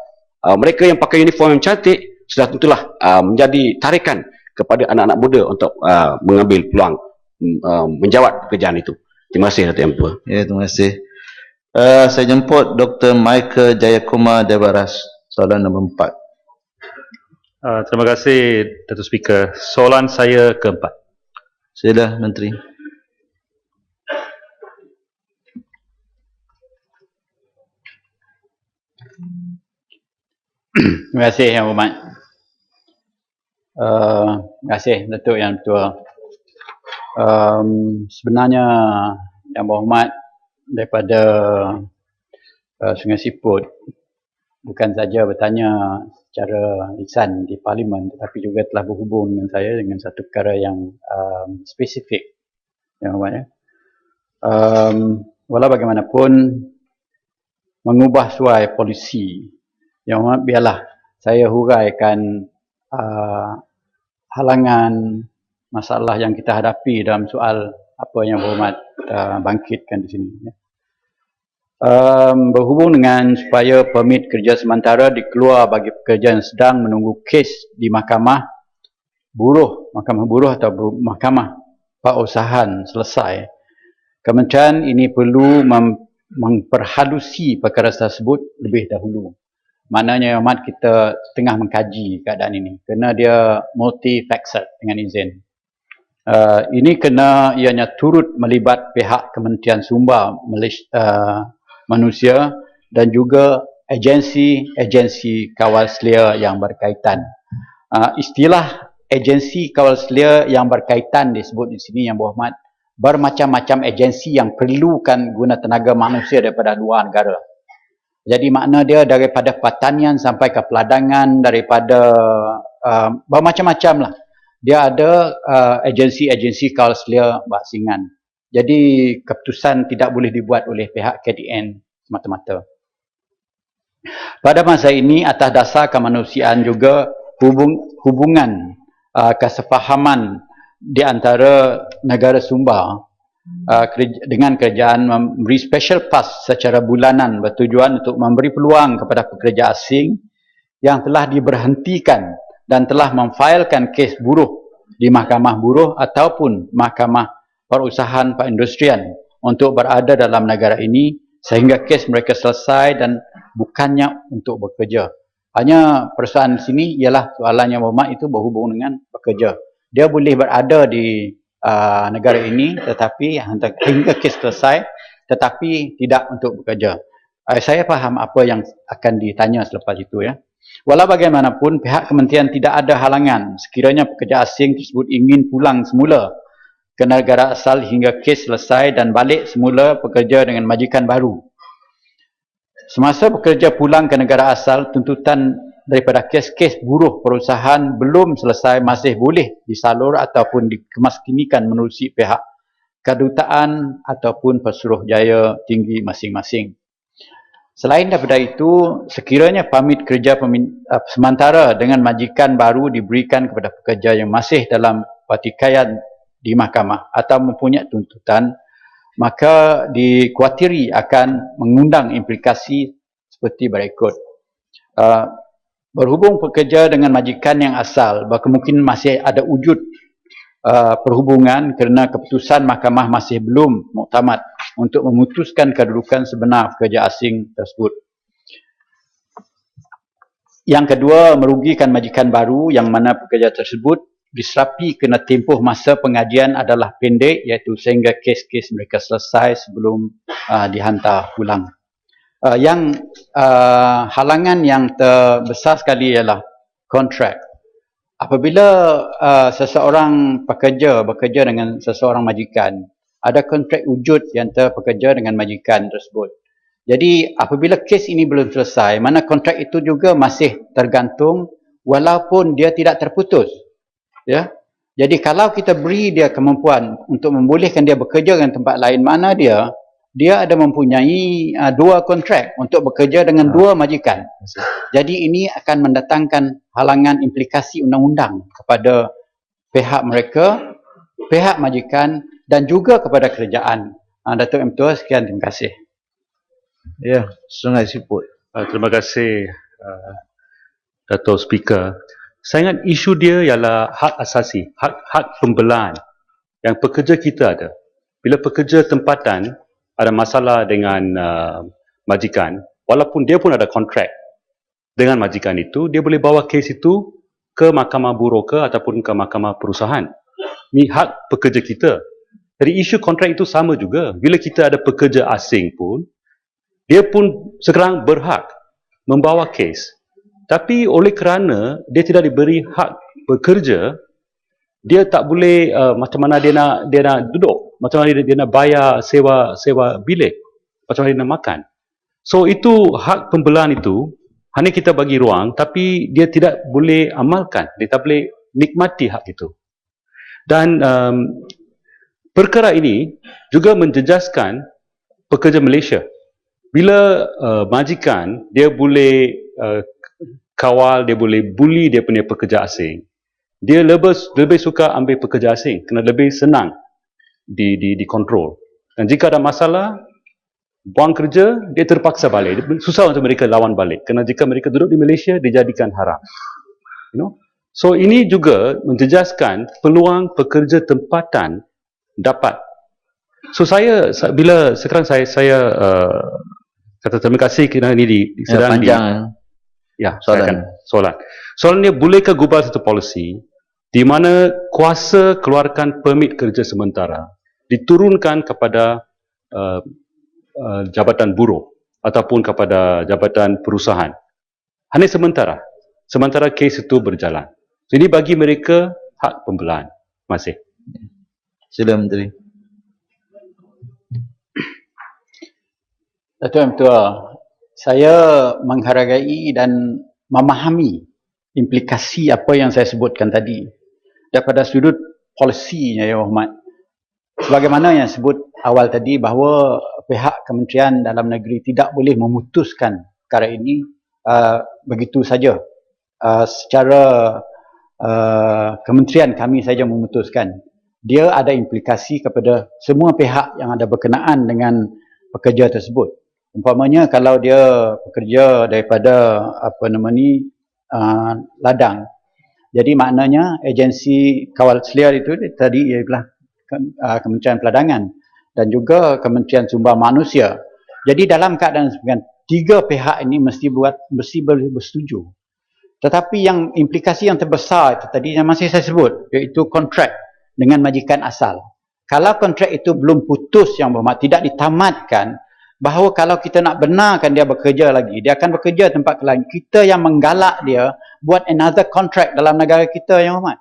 mereka yang pakai uniform yang cantik, sudah tentulah menjadi tarikan kepada anak-anak muda untuk mengambil peluang menjawat pekerjaan itu. Terima kasih Datuk Yang Bertua. Ya, terima kasih. Saya jemput Dr. Michael Jayakumar Devaras, soalan nombor 4. Terima kasih Datuk Speaker. Soalan saya keempat. Sila Menteri. Terima kasih Yang Berhormat. Terima kasih Datuk Yang Bertua. Sebenarnya Yang Berhormat, daripada Sungai Siput bukan saja bertanya secara lisan di Parlimen, tetapi juga telah berhubung dengan saya dengan satu perkara yang spesifik, Yang Berhormat. Walau bagaimanapun, mengubah suai polisi, Yang Berhormat, biarlah saya huraikan halangan, masalah yang kita hadapi dalam soal apa yang berhormat bangkitkan di sini. Berhubung dengan supaya permit kerja sementara dikeluar bagi pekerja yang sedang menunggu kes di mahkamah buruh atau mahkamah perusahaan selesai, Kementerian ini perlu memperhalusi perkara tersebut lebih dahulu. Maknanya Ahmad, kita tengah mengkaji keadaan ini kerana dia multi-factor dengan izin. Ini kena ianya turut melibat pihak Kementerian Sumber Manusia dan juga agensi kawal selia yang berkaitan. Istilah agensi kawal selia yang berkaitan disebut di sini yang berhormat, bermacam-macam agensi yang perlukan guna tenaga manusia daripada luar negara. Jadi makna dia daripada pertanian sampai ke peladangan, daripada bermacam-macam lah. Dia ada agensi-agensi kawal selia berasingan. Jadi keputusan tidak boleh dibuat oleh pihak KDN semata-mata. Pada masa ini atas dasar kemanusiaan juga hubungan kesefahaman di antara negara sumber dengan kerajaan memberi special pass secara bulanan bertujuan untuk memberi peluang kepada pekerja asing yang telah diberhentikan dan telah memfailkan kes buruh di mahkamah buruh ataupun mahkamah perusahaan perindustrian untuk berada dalam negara ini sehingga kes mereka selesai dan bukannya untuk bekerja. Hanya persoalan di sini ialah soalan yang berhormat itu berhubung dengan bekerja. Dia boleh berada di negara ini tetapi hingga kes selesai tetapi tidak untuk bekerja. Saya faham apa yang akan ditanya selepas itu ya. Walau bagaimanapun pihak kementerian tidak ada halangan sekiranya pekerja asing tersebut ingin pulang semula ke negara asal hingga kes selesai dan balik semula bekerja dengan majikan baru. Semasa pekerja pulang ke negara asal, tuntutan daripada kes-kes buruh perusahaan belum selesai masih boleh disalur ataupun dikemaskinikan menerusi pihak kedutaan ataupun pesuruhjaya tinggi masing-masing. Selain daripada itu, sekiranya pamit kerja sementara dengan majikan baru diberikan kepada pekerja yang masih dalam pertikaian di mahkamah atau mempunyai tuntutan, maka dikuatiri akan mengundang implikasi seperti berikut. Berhubung pekerja dengan majikan yang asal, berkemungkinan masih ada wujud perhubungan kerana keputusan mahkamah masih belum muktamad untuk memutuskan kedudukan sebenar pekerja asing tersebut. Yang kedua, merugikan majikan baru yang mana pekerja tersebut diserapi kena tempoh masa pengajian adalah pendek iaitu sehingga kes-kes mereka selesai sebelum dihantar pulang. Yang halangan yang terbesar sekali ialah kontrak. Apabila seseorang bekerja dengan seseorang majikan, ada kontrak wujud di antara pekerja dengan majikan tersebut. Jadi apabila kes ini belum selesai, mana kontrak itu juga masih tergantung walaupun dia tidak terputus. Ya. Jadi kalau kita beri dia kemampuan untuk membolehkan dia bekerja dengan tempat lain, mana dia ada mempunyai dua kontrak untuk bekerja dengan dua majikan. Jadi ini akan mendatangkan halangan implikasi undang-undang kepada pihak mereka, pihak majikan dan juga kepada kerajaan. Datuk M. Tua, sekian, terima kasih. Ya, Sungai Siput. Terima kasih Datuk Speaker. Saya ingat isu dia ialah hak asasi, hak pembelaan yang pekerja kita ada. Bila pekerja tempatan ada masalah dengan majikan, walaupun dia pun ada kontrak dengan majikan itu, dia boleh bawa kes itu ke mahkamah buruh ke ataupun ke mahkamah perusahaan. Ini hak pekerja kita. Jadi isu kontrak itu sama juga. Bila kita ada pekerja asing pun, dia pun sekarang berhak membawa kes. Tapi oleh kerana dia tidak diberi hak bekerja, dia tak boleh macam mana dia nak duduk, macam mana dia nak bayar sewa bilik, macam mana dia nak makan. So itu hak pembelaan itu hanya kita bagi ruang, tapi dia tidak boleh amalkan, dia tak boleh nikmati hak itu. Dan perkara ini juga menjejaskan pekerja Malaysia. Bila majikan dia boleh kawal, dia boleh bully dia punya pekerja asing, dia lebih suka ambil pekerja asing, kena lebih senang dikontrol. Dan jika ada masalah, buang kerja, dia terpaksa balik. Susah untuk mereka lawan balik. Kerana jika mereka duduk di Malaysia, dijadikan haram. So ini juga menjejaskan peluang pekerja tempatan dapat. So saya bila sekarang saya kata terima kasih kerana ini sedang panjang. Soalan. Soalannya, bolehkah gubal satu polisi di mana kuasa keluarkan permit kerja sementara diturunkan kepada jabatan buruh ataupun kepada jabatan perusahaan hanya sementara kes itu berjalan. Jadi bagi mereka hak pembelaan. Terima kasih. Sila Menteri. Betul. Saya menghargai dan memahami implikasi apa yang saya sebutkan tadi daripada sudut polisinya, ya Muhammad. Sebagaimana yang sebut awal tadi bahawa pihak Kementerian Dalam Negeri tidak boleh memutuskan perkara ini begitu saja. Secara kementerian kami saja memutuskan. Dia ada implikasi kepada semua pihak yang ada berkenaan dengan pekerja tersebut. Umpamanya kalau dia bekerja daripada ladang. Jadi maknanya agensi kawal selia itu tadi ialah Kementerian Perdagangan dan juga Kementerian Sumber Manusia. Jadi dalam keadaan sebagian, tiga pihak ini mesti bersetuju. Tetapi yang implikasi yang terbesar itu tadi yang masih saya sebut, iaitu kontrak dengan majikan asal. Kalau kontrak itu belum putus yang bermakna tidak ditamatkan, bahawa kalau kita nak benarkan dia bekerja lagi, dia akan bekerja tempat lain. Kita yang menggalak dia buat another contract dalam negara kita yang hormat.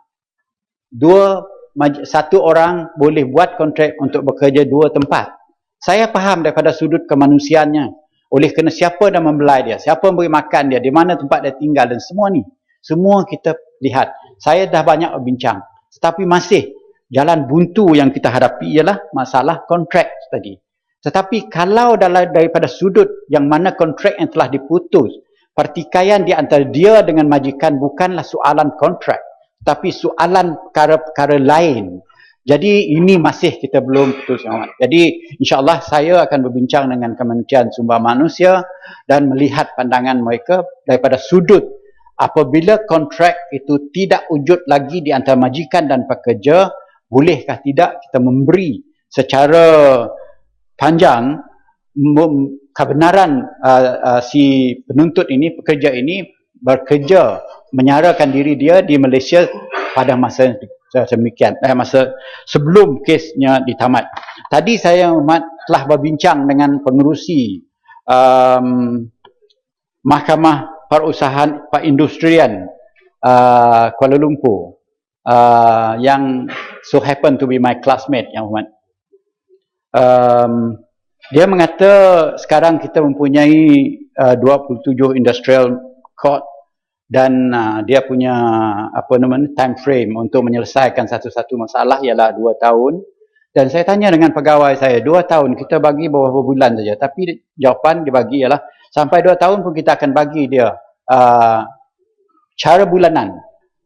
Satu orang boleh buat kontrak untuk bekerja dua tempat. Saya faham daripada sudut kemanusiaannya. Oleh kerana siapa dah membelai dia, siapa memberi makan dia, di mana tempat dia tinggal dan semua ni. Semua kita lihat. Saya dah banyak berbincang. Tetapi masih jalan buntu yang kita hadapi ialah masalah kontrak tadi. Tetapi kalau daripada sudut yang mana kontrak yang telah diputus, pertikaian di antara dia dengan majikan bukanlah soalan kontrak, tapi soalan perkara-perkara lain. Jadi ini masih kita belum putus. Jadi insyaAllah saya akan berbincang dengan Kementerian Sumber Manusia dan melihat pandangan mereka daripada sudut apabila kontrak itu tidak wujud lagi di antara majikan dan pekerja, bolehkah tidak kita memberi secara panjang kebenaran si penuntut ini, pekerja ini bekerja, menyarakan diri dia di Malaysia pada masa demikian, masa sebelum kesnya ditamat. Tadi saya telah berbincang dengan pengerusi Mahkamah Perusahaan Perindustrian Kuala Lumpur yang so happen to be my classmate yang hormat. Dia mengata sekarang kita mempunyai 27 industrial court dan dia punya time frame untuk menyelesaikan satu-satu masalah ialah 2 tahun. Dan saya tanya dengan pegawai saya, 2 tahun kita bagi beberapa bulan saja, tapi jawapan dia bagi ialah sampai 2 tahun pun kita akan bagi dia cara bulanan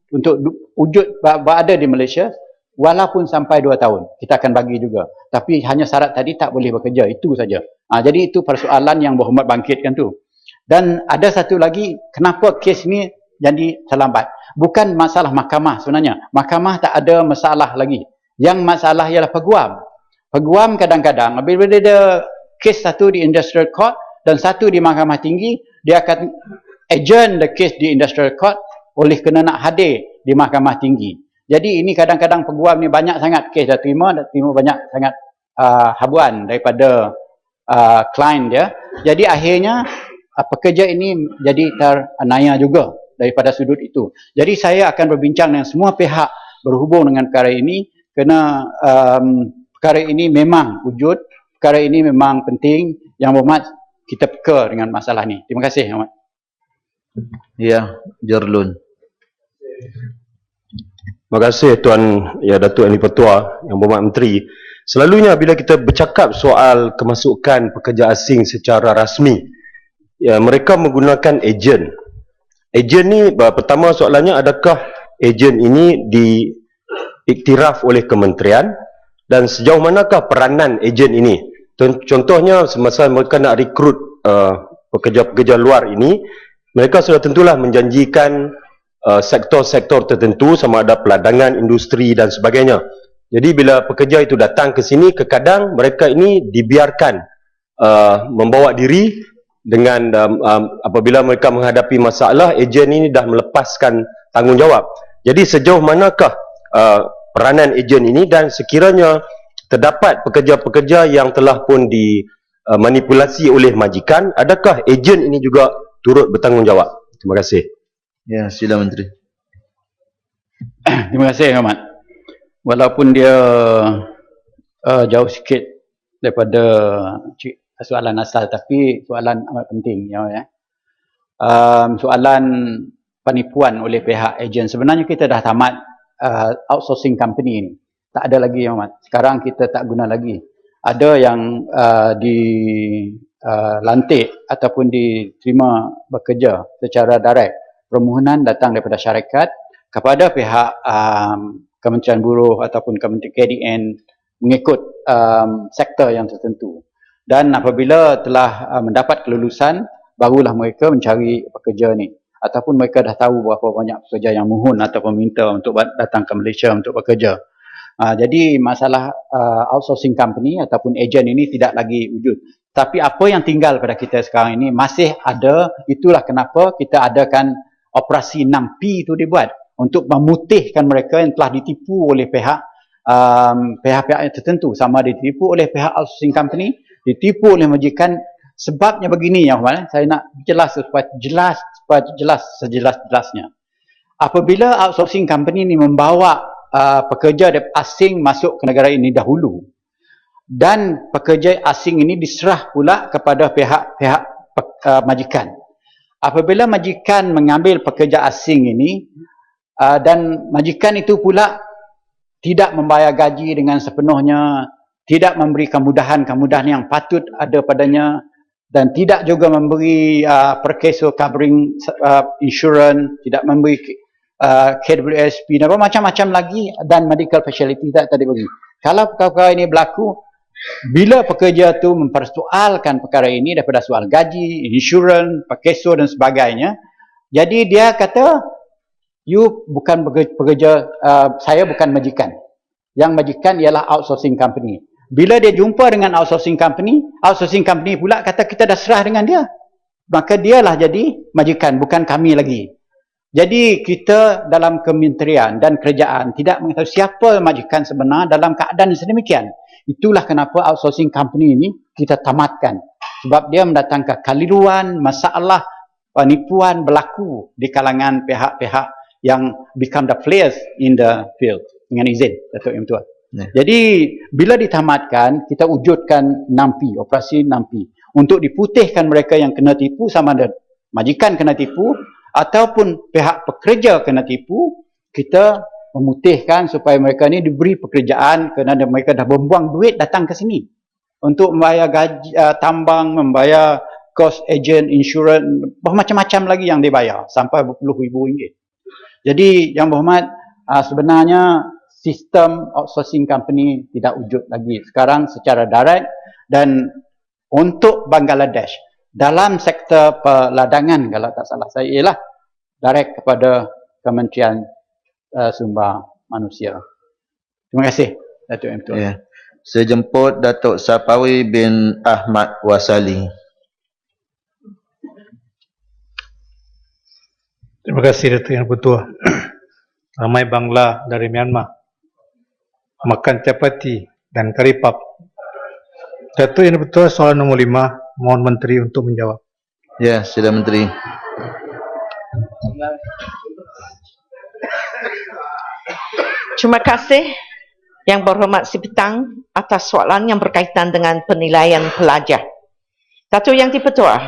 untuk wujud berada di Malaysia. Walaupun sampai 2 tahun, kita akan bagi juga. Tapi hanya syarat tadi tak boleh bekerja, itu saja. Jadi itu persoalan yang berhormat bangkitkan tu. Dan ada satu lagi, kenapa kes ni jadi terlambat? Bukan masalah mahkamah sebenarnya. Mahkamah tak ada masalah lagi. Yang masalah ialah peguam. Peguam kadang-kadang, bila ada kes satu di Industrial Court dan satu di Mahkamah Tinggi, dia akan adjourn the case di Industrial Court oleh kena nak hadir di Mahkamah Tinggi. Jadi ini kadang-kadang peguam ni banyak sangat kes dah terima banyak sangat habuan daripada klien dia. Jadi akhirnya pekerja ini jadi teranaya juga daripada sudut itu. Jadi saya akan berbincang dengan semua pihak berhubung dengan perkara ini kerana perkara ini memang wujud, perkara ini memang penting yang berhormat kita peka dengan masalah ni. Terima kasih. Hormat. Ya, Jorlun. Terima kasih Tuan Datuk Yang Di-Pertua, Yang Berhormat Menteri. Selalunya bila kita bercakap soal kemasukan pekerja asing secara rasmi, mereka menggunakan ejen. Ejen ni pertama soalannya, adakah ejen ini diiktiraf oleh kementerian dan sejauh manakah peranan ejen ini? Contohnya semasa mereka nak rekrut pekerja-pekerja luar ini, mereka sudah tentulah menjanjikan sektor-sektor tertentu sama ada peladangan, industri dan sebagainya. Jadi bila pekerja itu datang ke sini, kadang mereka ini dibiarkan membawa diri dengan apabila mereka menghadapi masalah, ejen ini dah melepaskan tanggungjawab. Jadi sejauh manakah peranan ejen ini, dan sekiranya terdapat pekerja-pekerja yang telah pun dimanipulasi oleh majikan, adakah ejen ini juga turut bertanggungjawab? Terima kasih. Ya, sila Menteri. Terima kasih, Ahmad. Walaupun dia jauh sikit daripada soalan asal, tapi soalan amat penting. Soalan penipuan oleh pihak ejen. Sebenarnya kita dah tamat outsourcing company ini. Tak ada lagi, Ahmad. Sekarang kita tak guna lagi. Ada yang dilantik ataupun diterima bekerja secara direct. Permohonan datang daripada syarikat kepada pihak Kementerian Buruh ataupun Kementerian KDN mengikut sektor yang tertentu. Dan apabila telah mendapat kelulusan, barulah mereka mencari pekerja ni. Ataupun mereka dah tahu berapa banyak pekerja yang mohon ataupun minta untuk datang ke Malaysia untuk bekerja. Jadi masalah outsourcing company ataupun ejen ini tidak lagi wujud. Tapi apa yang tinggal pada kita sekarang ini masih ada. Itulah kenapa kita adakan operasi 6P itu dibuat untuk memutihkan mereka yang telah ditipu oleh pihak-pihak yang tertentu. Sama ditipu oleh pihak outsourcing company, ditipu oleh majikan. Sebabnya begini, ya, saya nak jelas supaya jelas sejelas-jelasnya. Apabila outsourcing company ini membawa pekerja asing masuk ke negara ini dahulu, dan pekerja asing ini diserah pula kepada pihak-pihak majikan. Apabila majikan mengambil pekerja asing ini dan majikan itu pula tidak membayar gaji dengan sepenuhnya, tidak memberi kemudahan-kemudahan yang patut ada padanya, dan tidak juga memberi perkeso covering insurance, tidak memberi KWSP dan macam-macam lagi, dan medical facility tak diberi. Kalau perkara ini berlaku, bila pekerja tu mempersoalkan perkara ini daripada soal gaji, insurans, perkeso dan sebagainya, jadi dia kata, you bukan pekerja, saya bukan majikan. Yang majikan ialah outsourcing company. Bila dia jumpa dengan outsourcing company pula kata kita dah serah dengan dia. Maka dialah jadi majikan, bukan kami lagi. Jadi kita dalam kementerian dan kerajaan tidak mengetahui siapa majikan sebenar dalam keadaan yang sedemikian. Itulah kenapa outsourcing company ini kita tamatkan. Sebab dia mendatangkan keliruan, masalah, penipuan berlaku di kalangan pihak-pihak yang become the players in the field. Dengan izin, Datuk Yang Tua. Jadi, bila ditamatkan, kita wujudkan 6P, operasi 6P. Untuk diputihkan mereka yang kena tipu, sama ada majikan kena tipu, ataupun pihak pekerja kena tipu, kita memutihkan supaya mereka ni diberi pekerjaan kerana mereka dah membuang duit datang ke sini. Untuk membayar gaji, tambang, membayar kos ejen, insurans, macam-macam lagi yang dibayar. Sampai berpuluh ribu ringgit. Jadi, Yang Berhormat, sebenarnya sistem outsourcing company tidak wujud lagi. Sekarang secara direct, dan untuk Bangladesh, dalam sektor peladangan, kalau tak salah saya, ialah direct kepada Kementerian Sumber Manusia. Terima kasih, Datuk M. Tuan. Ya. Saya jemput Datuk Sapawi bin Ahmad Wasali. Terima kasih, Datuk Yang Bertua. Ramai Bangla dari Myanmar makan chapati dan kari pap. Datuk Yang Bertua, soalan nombor 5, mohon Menteri untuk menjawab. Ya, sila Menteri. Terima kasih Yang Berhormat Si Petang atas soalan yang berkaitan dengan penilaian pelajar. Datuk Yang Di-Pertua,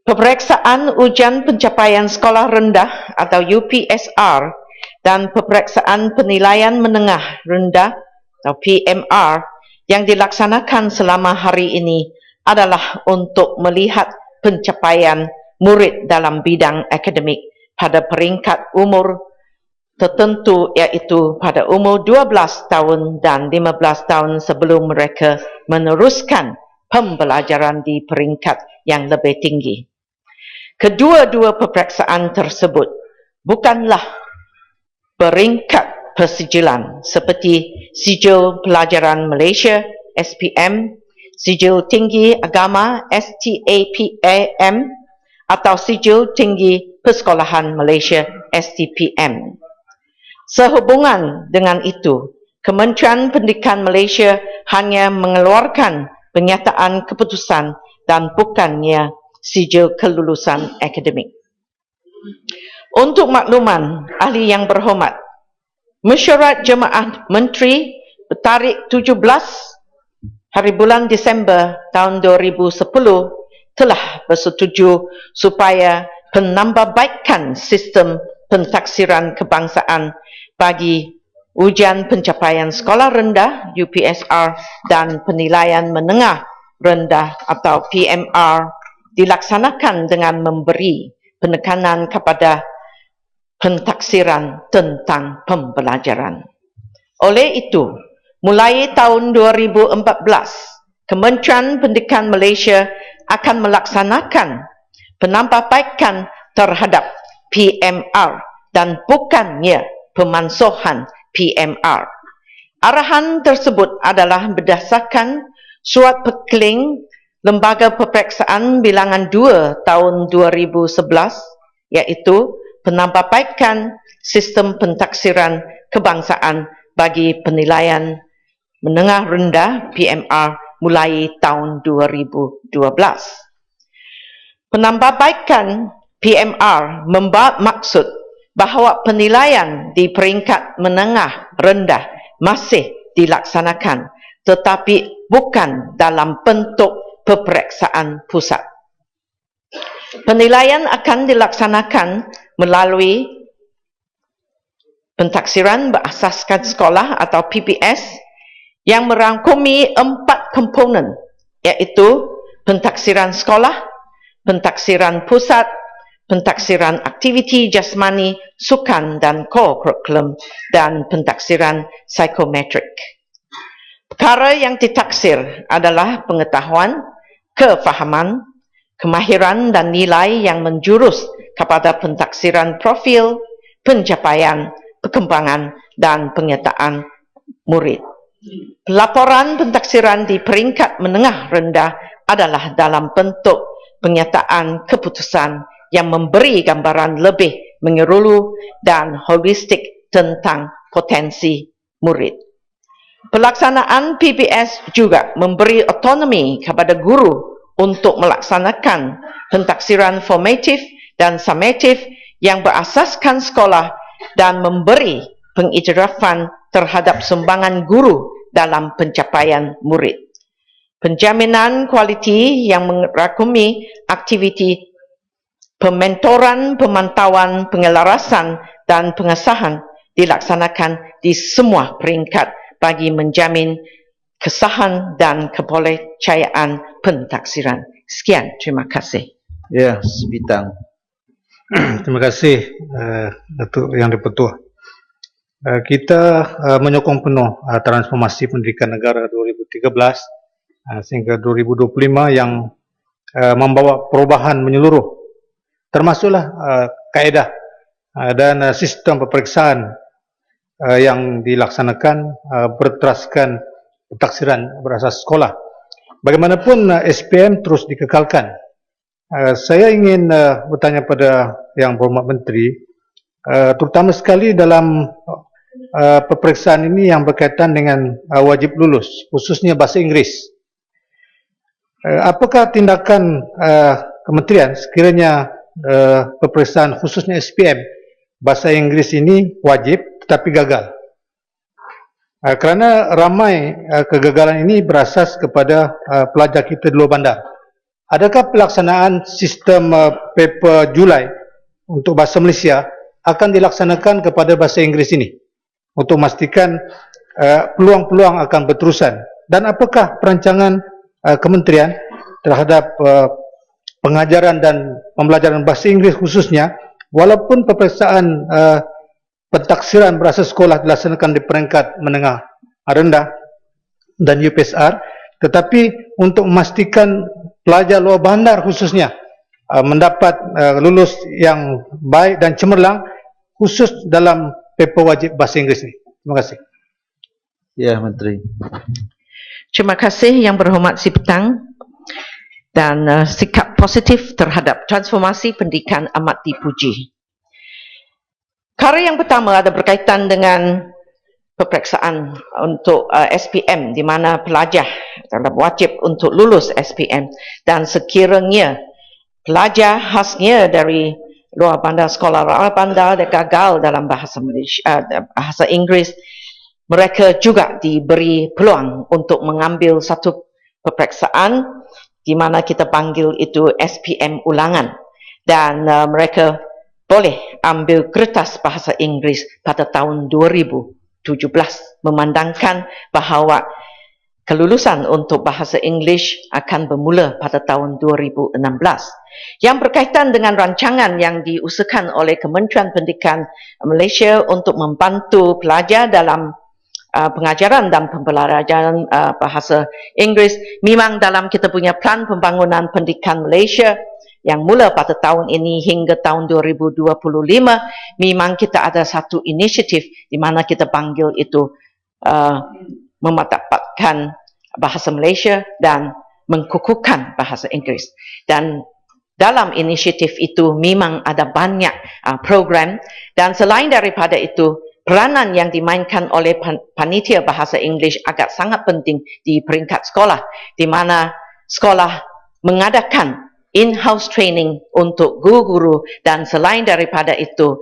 peperiksaan ujian pencapaian sekolah rendah atau UPSR dan peperiksaan penilaian menengah rendah atau PMR yang dilaksanakan selama hari ini adalah untuk melihat pencapaian murid dalam bidang akademik pada peringkat umur tertentu, iaitu pada umur 12 tahun dan 15 tahun sebelum mereka meneruskan pembelajaran di peringkat yang lebih tinggi. Kedua-dua peperiksaan tersebut bukanlah peringkat persijilan seperti Sijil Pelajaran Malaysia SPM, Sijil Tinggi Agama STAPAM atau Sijil Tinggi Persekolahan Malaysia STPM. Sehubungan dengan itu, Kementerian Pendidikan Malaysia hanya mengeluarkan penyataan keputusan dan bukannya sijil kelulusan akademik. Untuk makluman ahli yang berhormat, Mesyuarat Jemaah Menteri bertarikh 17 hari bulan Disember tahun 2010 telah bersetuju supaya penambahbaikan sistem pentaksiran kebangsaan bagi ujian pencapaian sekolah rendah UPSR dan penilaian menengah rendah atau PMR dilaksanakan dengan memberi penekanan kepada pentaksiran tentang pembelajaran. Oleh itu, mulai tahun 2014, Kementerian Pendidikan Malaysia akan melaksanakan penambahbaikan terhadap PMR dan bukannya pemansuhan PMR. Arahan tersebut adalah berdasarkan Surat Pekeling Lembaga Peperiksaan Bilangan 2 tahun 2011, iaitu penambahbaikan sistem pentaksiran kebangsaan bagi penilaian menengah rendah PMR mulai tahun 2012. Penambahbaikan PMR membawa maksud bahawa penilaian di peringkat menengah rendah masih dilaksanakan tetapi bukan dalam bentuk peperiksaan pusat. Penilaian akan dilaksanakan melalui pentaksiran berasaskan sekolah atau PBS yang merangkumi 4 komponen, iaitu pentaksiran sekolah, pentaksiran pusat, pentaksiran aktiviti jasmani, sukan dan core curriculum, dan pentaksiran psikometrik. Perkara yang ditaksir adalah pengetahuan, kefahaman, kemahiran dan nilai yang menjurus kepada pentaksiran profil, pencapaian, perkembangan dan penyertaan murid. Pelaporan pentaksiran di peringkat menengah rendah adalah dalam bentuk penyataan keputusan yang memberi gambaran lebih menyeluruh dan holistik tentang potensi murid. Pelaksanaan PBS juga memberi otonomi kepada guru untuk melaksanakan pentaksiran formatif dan summatif yang berasaskan sekolah dan memberi pengiktirafan terhadap sumbangan guru dalam pencapaian murid. Penjaminan kualiti yang merangkumi aktiviti pementoran, pemantauan, pengelarasan dan pengesahan dilaksanakan di semua peringkat bagi menjamin kesahan dan kepercayaan pentaksiran. Sekian, terima kasih. Ya, sebidang. Terima kasih Datuk Yang di-Pertua. Kita menyokong penuh transformasi pendidikan negara 2013 sehingga 2025 yang membawa perubahan menyeluruh, termasuklah kaedah dan sistem peperiksaan yang dilaksanakan berteraskan pentaksiran berasas sekolah. Bagaimanapun SPM terus dikekalkan. Saya ingin bertanya pada Yang Berhormat Menteri, terutama sekali dalam peperiksaan ini yang berkaitan dengan wajib lulus, khususnya bahasa Inggeris. Apakah tindakan kementerian sekiranya peperiksaan khususnya SPM bahasa Inggeris ini wajib tetapi gagal? Kerana ramai kegagalan ini berasas kepada pelajar kita di luar bandar. Adakah pelaksanaan sistem paper Julai untuk bahasa Malaysia akan dilaksanakan kepada bahasa Inggeris ini untuk memastikan peluang-peluang akan berterusan? Dan apakah perancangan kementerian terhadap pengajaran dan pembelajaran bahasa Inggeris khususnya walaupun peperiksaan pentaksiran berasas sekolah dilaksanakan di peringkat menengah rendah dan UPSR, tetapi untuk memastikan pelajar luar bandar khususnya mendapat lulus yang baik dan cemerlang khusus dalam paper wajib bahasa Inggeris ini. Terima kasih. Ya, Menteri. Terima kasih Yang Berhormat Si Petang, dan sikap positif terhadap transformasi pendidikan amat dipuji. Perkara yang pertama ada berkaitan dengan peperiksaan untuk SPM, di mana pelajar adalah wajib untuk lulus SPM, dan sekiranya pelajar khasnya dari luar bandar, sekolah luar bandar dan gagal dalam bahasa Malaysia, bahasa Inggeris, mereka juga diberi peluang untuk mengambil satu peperiksaan di mana kita panggil itu SPM ulangan, dan mereka boleh ambil kertas bahasa Inggeris pada tahun 2017, memandangkan bahawa kelulusan untuk bahasa Inggeris akan bermula pada tahun 2016. Yang berkaitan dengan rancangan yang diusahakan oleh Kementerian Pendidikan Malaysia untuk membantu pelajar dalam pengajaran dan pembelajaran bahasa Inggeris, memang dalam kita punya plan pembangunan pendidikan Malaysia yang mula pada tahun ini hingga tahun 2025, memang kita ada satu inisiatif di mana kita panggil itu memanfaatkan bahasa Malaysia dan mengkukuhkan bahasa Inggeris. Dan dalam inisiatif itu memang ada banyak program, dan selain daripada itu, peranan yang dimainkan oleh panitia bahasa Inggeris agak sangat penting di peringkat sekolah, di mana sekolah mengadakan in-house training untuk guru-guru, dan selain daripada itu,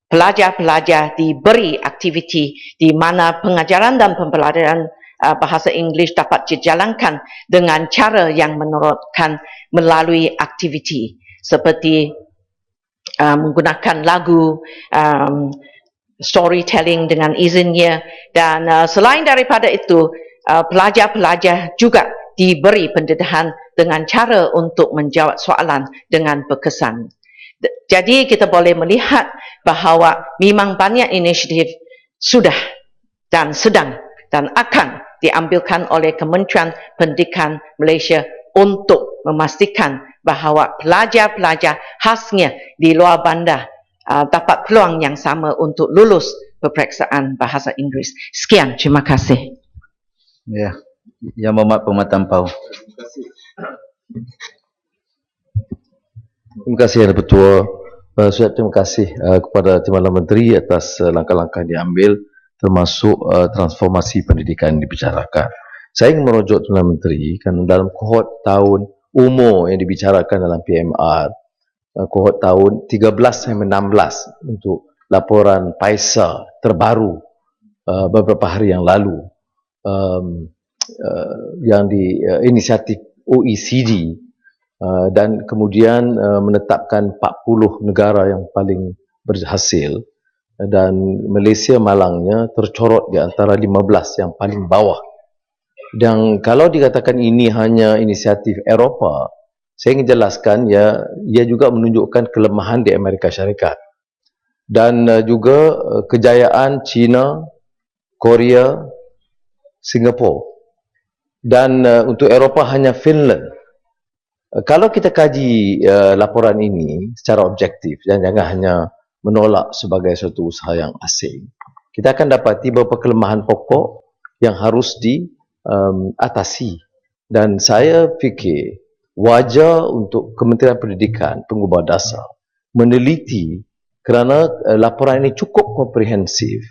pelajar-pelajar diberi aktiviti di mana pengajaran dan pembelajaran bahasa Inggeris dapat dijalankan dengan cara yang menurutkan melalui aktiviti seperti menggunakan lagu, storytelling dengan izinnya, dan selain daripada itu, pelajar-pelajar juga diberi pendidikan dengan cara untuk menjawab soalan dengan berkesan. Jadi kita boleh melihat bahawa memang banyak inisiatif sudah dan sedang dan akan diambilkan oleh Kementerian Pendidikan Malaysia untuk memastikan bahawa pelajar-pelajar khasnya di luar bandar dapat peluang yang sama untuk lulus peperiksaan bahasa Inggeris. Sekian, terima kasih. Ya, Yang Berhormat Perkhidmatan PAU. Terima kasih Yang Ketua. Terima kasih kepada Timbalan Menteri atas langkah-langkah yang diambil, termasuk transformasi pendidikan yang dibicarakan. Saya ingin merujuk Timbalan Menteri kerana dalam kohort tahun umur yang dibicarakan dalam PMR, kohort tahun 13 sampai 16 untuk laporan PAISA terbaru beberapa hari yang lalu, yang di inisiatif OECD, dan kemudian menetapkan 40 negara yang paling berhasil, dan Malaysia malangnya tercorot di antara 15 yang paling bawah. Dan kalau dikatakan ini hanya inisiatif Eropah, saya ingin jelaskan ia juga menunjukkan kelemahan di Amerika Syarikat dan juga kejayaan China, Korea, Singapura, dan untuk Eropah hanya Finland. Kalau kita kaji laporan ini secara objektif dan jangan hanya menolak sebagai suatu usaha yang asing, kita akan dapati beberapa kelemahan pokok yang harus diatasi. Dan saya fikir wajar untuk Kementerian Pendidikan Pengubah Dasar meneliti kerana laporan ini cukup komprehensif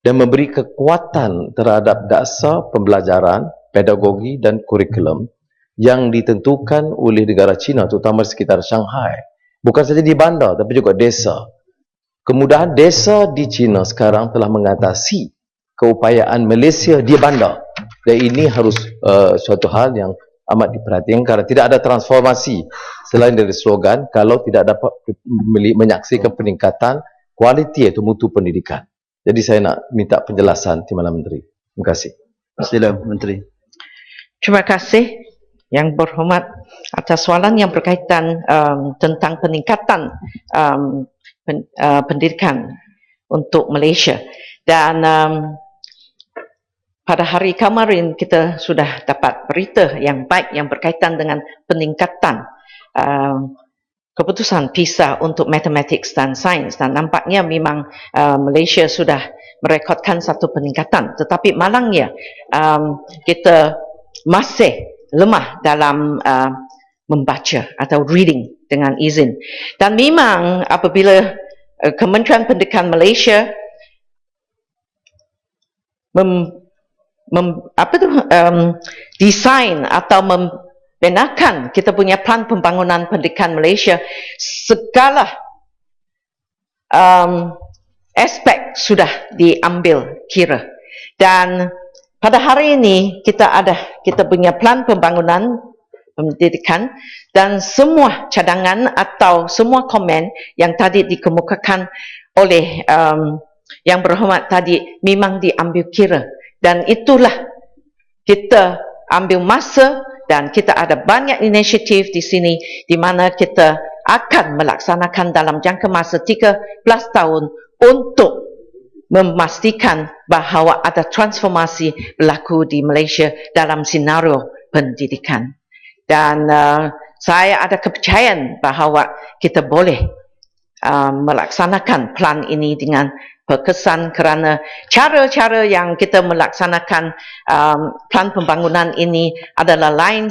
dan memberi kekuatan terhadap dasar pembelajaran, pedagogi dan kurikulum yang ditentukan oleh negara China, terutama di sekitar Shanghai. Bukan saja di bandar, tapi juga desa. Kemudahan desa di China sekarang telah mengatasi keupayaan Malaysia di bandar. Dan ini harus suatu hal yang amat diperhatikan kerana tidak ada transformasi selain dari slogan kalau tidak dapat menyaksikan peningkatan kualiti atau mutu pendidikan. Jadi saya nak minta penjelasan Timbalan Menteri. Terima kasih. Silakan Menteri. Terima kasih Yang Berhormat atas soalan yang berkaitan tentang peningkatan pendidikan untuk Malaysia. Dan pada hari kemarin kita sudah dapat berita yang baik yang berkaitan dengan peningkatan keputusan PISA untuk Mathematics dan Sains, dan nampaknya memang Malaysia sudah merekodkan satu peningkatan, tetapi malangnya kita masih lemah dalam membaca atau reading dengan izin. Dan memang apabila Kementerian Pendidikan Malaysia desain atau membenarkan kita punya plan pembangunan pendidikan Malaysia, segala aspek sudah diambil kira. Dan pada hari ini kita punya plan pembangunan pendidikan, dan semua cadangan atau semua komen yang tadi dikemukakan oleh yang berhormat tadi memang diambil kira. Dan itulah kita ambil masa, dan kita ada banyak inisiatif di sini di mana kita akan melaksanakan dalam jangka masa 13 tahun untuk memastikan bahawa ada transformasi berlaku di Malaysia dalam senario pendidikan. Dan saya ada kepercayaan bahawa kita boleh melaksanakan plan ini dengan berkesan, kerana cara-cara yang kita melaksanakan plan pembangunan ini adalah lain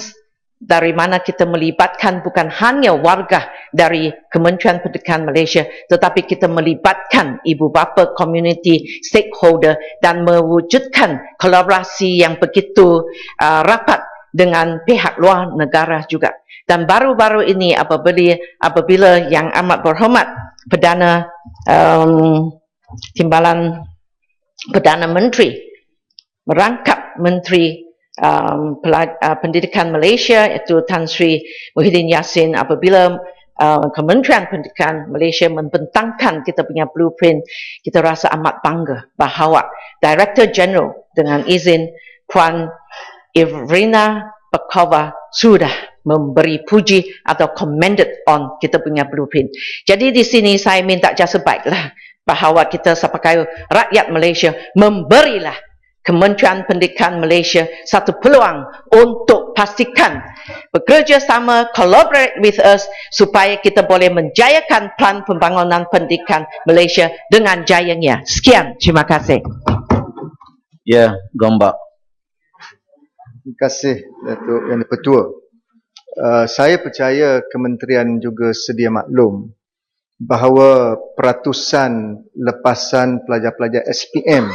dari mana kita melibatkan bukan hanya warga dari Kementerian Pendidikan Malaysia, tetapi kita melibatkan ibu bapa, community, stakeholder, dan mewujudkan kolaborasi yang begitu rapat dengan pihak luar negara juga. Dan baru-baru ini apabila yang amat berhormat Perdana Timbalan Perdana Menteri merangkap Menteri Pendidikan Malaysia, iaitu Tan Sri Muhyiddin Yassin, apabila Kementerian Pendidikan Malaysia membentangkan kita punya blueprint, kita rasa amat bangga bahawa Director General dengan izin Puan Irina Pakova sudah memberi puji atau commended on kita punya blueprint. Jadi di sini saya minta jasa baiklah bahawa kita sebagai rakyat Malaysia memberilah Kementerian Pendidikan Malaysia satu peluang untuk pastikan bekerjasama, collaborate with us supaya kita boleh menjayakan plan pembangunan pendidikan Malaysia dengan jayanya. Sekian, terima kasih. Ya, Gombak. Terima kasih Datuk Yang Di-Pertua. Saya percaya kementerian juga sedia maklum bahawa peratusan lepasan pelajar-pelajar SPM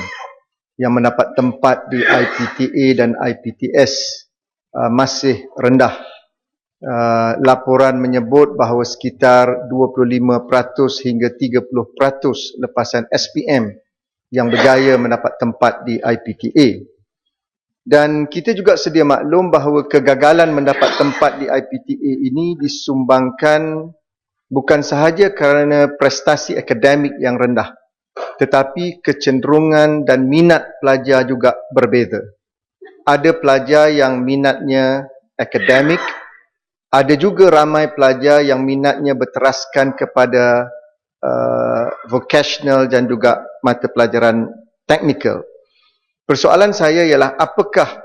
yang mendapat tempat di IPTA dan IPTS masih rendah. Laporan menyebut bahawa sekitar 25% hingga 30% lepasan SPM yang berjaya mendapat tempat di IPTA. Dan kita juga sedia maklum bahawa kegagalan mendapat tempat di IPTA ini disumbangkan bukan sahaja kerana prestasi akademik yang rendah, tetapi kecenderungan dan minat pelajar juga berbeza. Ada pelajar yang minatnya akademik, ada juga ramai pelajar yang minatnya berteraskan kepada vocational dan juga mata pelajaran teknikal. Persoalan saya ialah apakah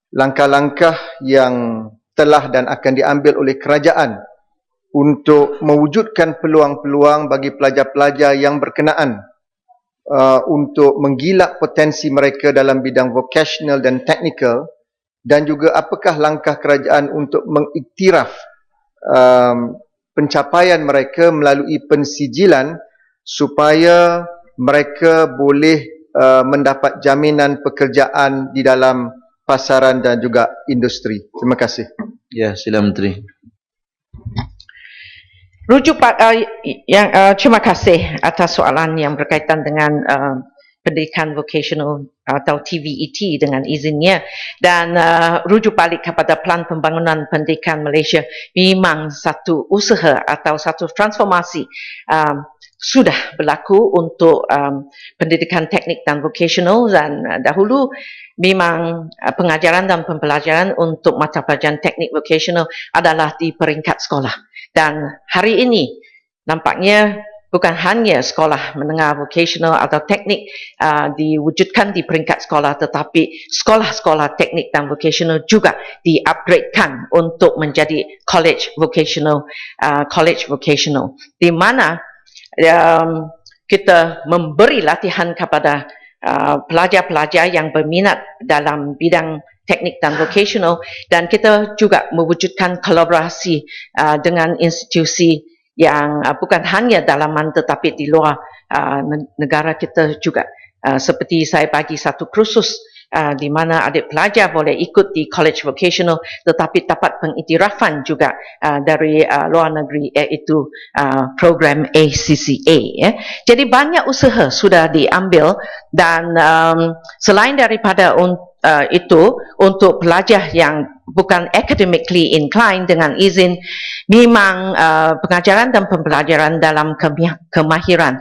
langkah-langkah yang telah dan akan diambil oleh kerajaan untuk mewujudkan peluang-peluang bagi pelajar-pelajar yang berkenaan untuk menggilak potensi mereka dalam bidang vocational dan technical, dan juga apakah langkah kerajaan untuk mengiktiraf pencapaian mereka melalui pensijilan supaya mereka boleh mendapat jaminan pekerjaan di dalam pasaran dan juga industri. Terima kasih. Ya, sila Menteri. Terima kasih atas soalan yang berkaitan dengan pendidikan vocational atau TVET dengan izinnya, dan rujuk balik kepada plan pembangunan pendidikan Malaysia, memang satu usaha atau satu transformasi sudah berlaku untuk pendidikan teknik dan vocational, dan dahulu memang pengajaran dan pembelajaran untuk mata pelajaran teknik vocational adalah di peringkat sekolah, dan hari ini nampaknya bukan hanya sekolah menengah vocational atau teknik diwujudkan di peringkat sekolah, tetapi sekolah-sekolah teknik dan vocational juga di-upgradekan untuk menjadi college vocational, di mana kita memberi latihan kepada pelajar-pelajar yang berminat dalam bidang teknik dan vocational, dan kita juga mewujudkan kolaborasi dengan institusi yang bukan hanya dalaman tetapi di luar negara kita juga. Seperti saya bagi satu kursus di mana adik pelajar boleh ikut di college vocational tetapi dapat pengiktirafan juga dari luar negeri, iaitu program ACCA. Jadi banyak usaha sudah diambil, dan selain daripada itu, untuk pelajar yang bukan academically inclined, dengan izin, memang pengajaran dan pembelajaran dalam kemahiran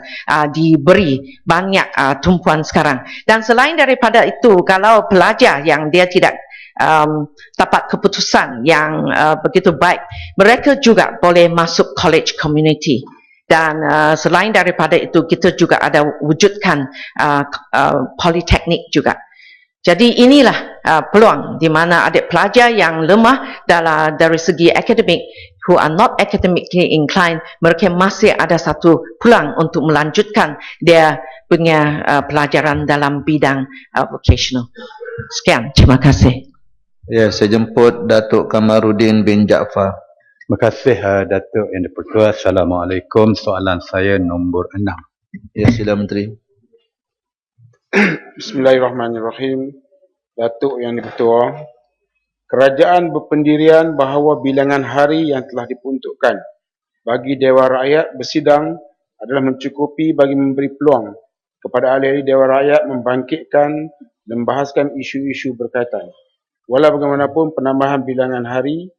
diberi banyak tumpuan sekarang. Dan selain daripada itu, kalau pelajar yang dia tidak dapat keputusan yang begitu baik, mereka juga boleh masuk college community. Dan selain daripada itu, kita juga ada wujudkan politeknik juga. Jadi inilah peluang di mana adik pelajar yang lemah dari segi akademik, who are not academically inclined, mereka masih ada satu peluang untuk melanjutkan dia punya pelajaran dalam bidang vocational. Sekian, terima kasih. Ya, saya jemput Datuk Kamarudin bin Jaafar. Terima kasih Datuk Yang di-Pertua. Assalamualaikum. Soalan saya nombor 6. Ya, sila Menteri. Bismillahirrahmanirrahim. Datuk Yang di-Pertua, kerajaan berpendirian bahawa bilangan hari yang telah diperuntukkan bagi Dewan Rakyat bersidang adalah mencukupi bagi memberi peluang kepada ahli-ahli Dewan Rakyat membangkitkan dan membahaskan isu-isu berkaitan. Walau bagaimanapun, penambahan bilangan hari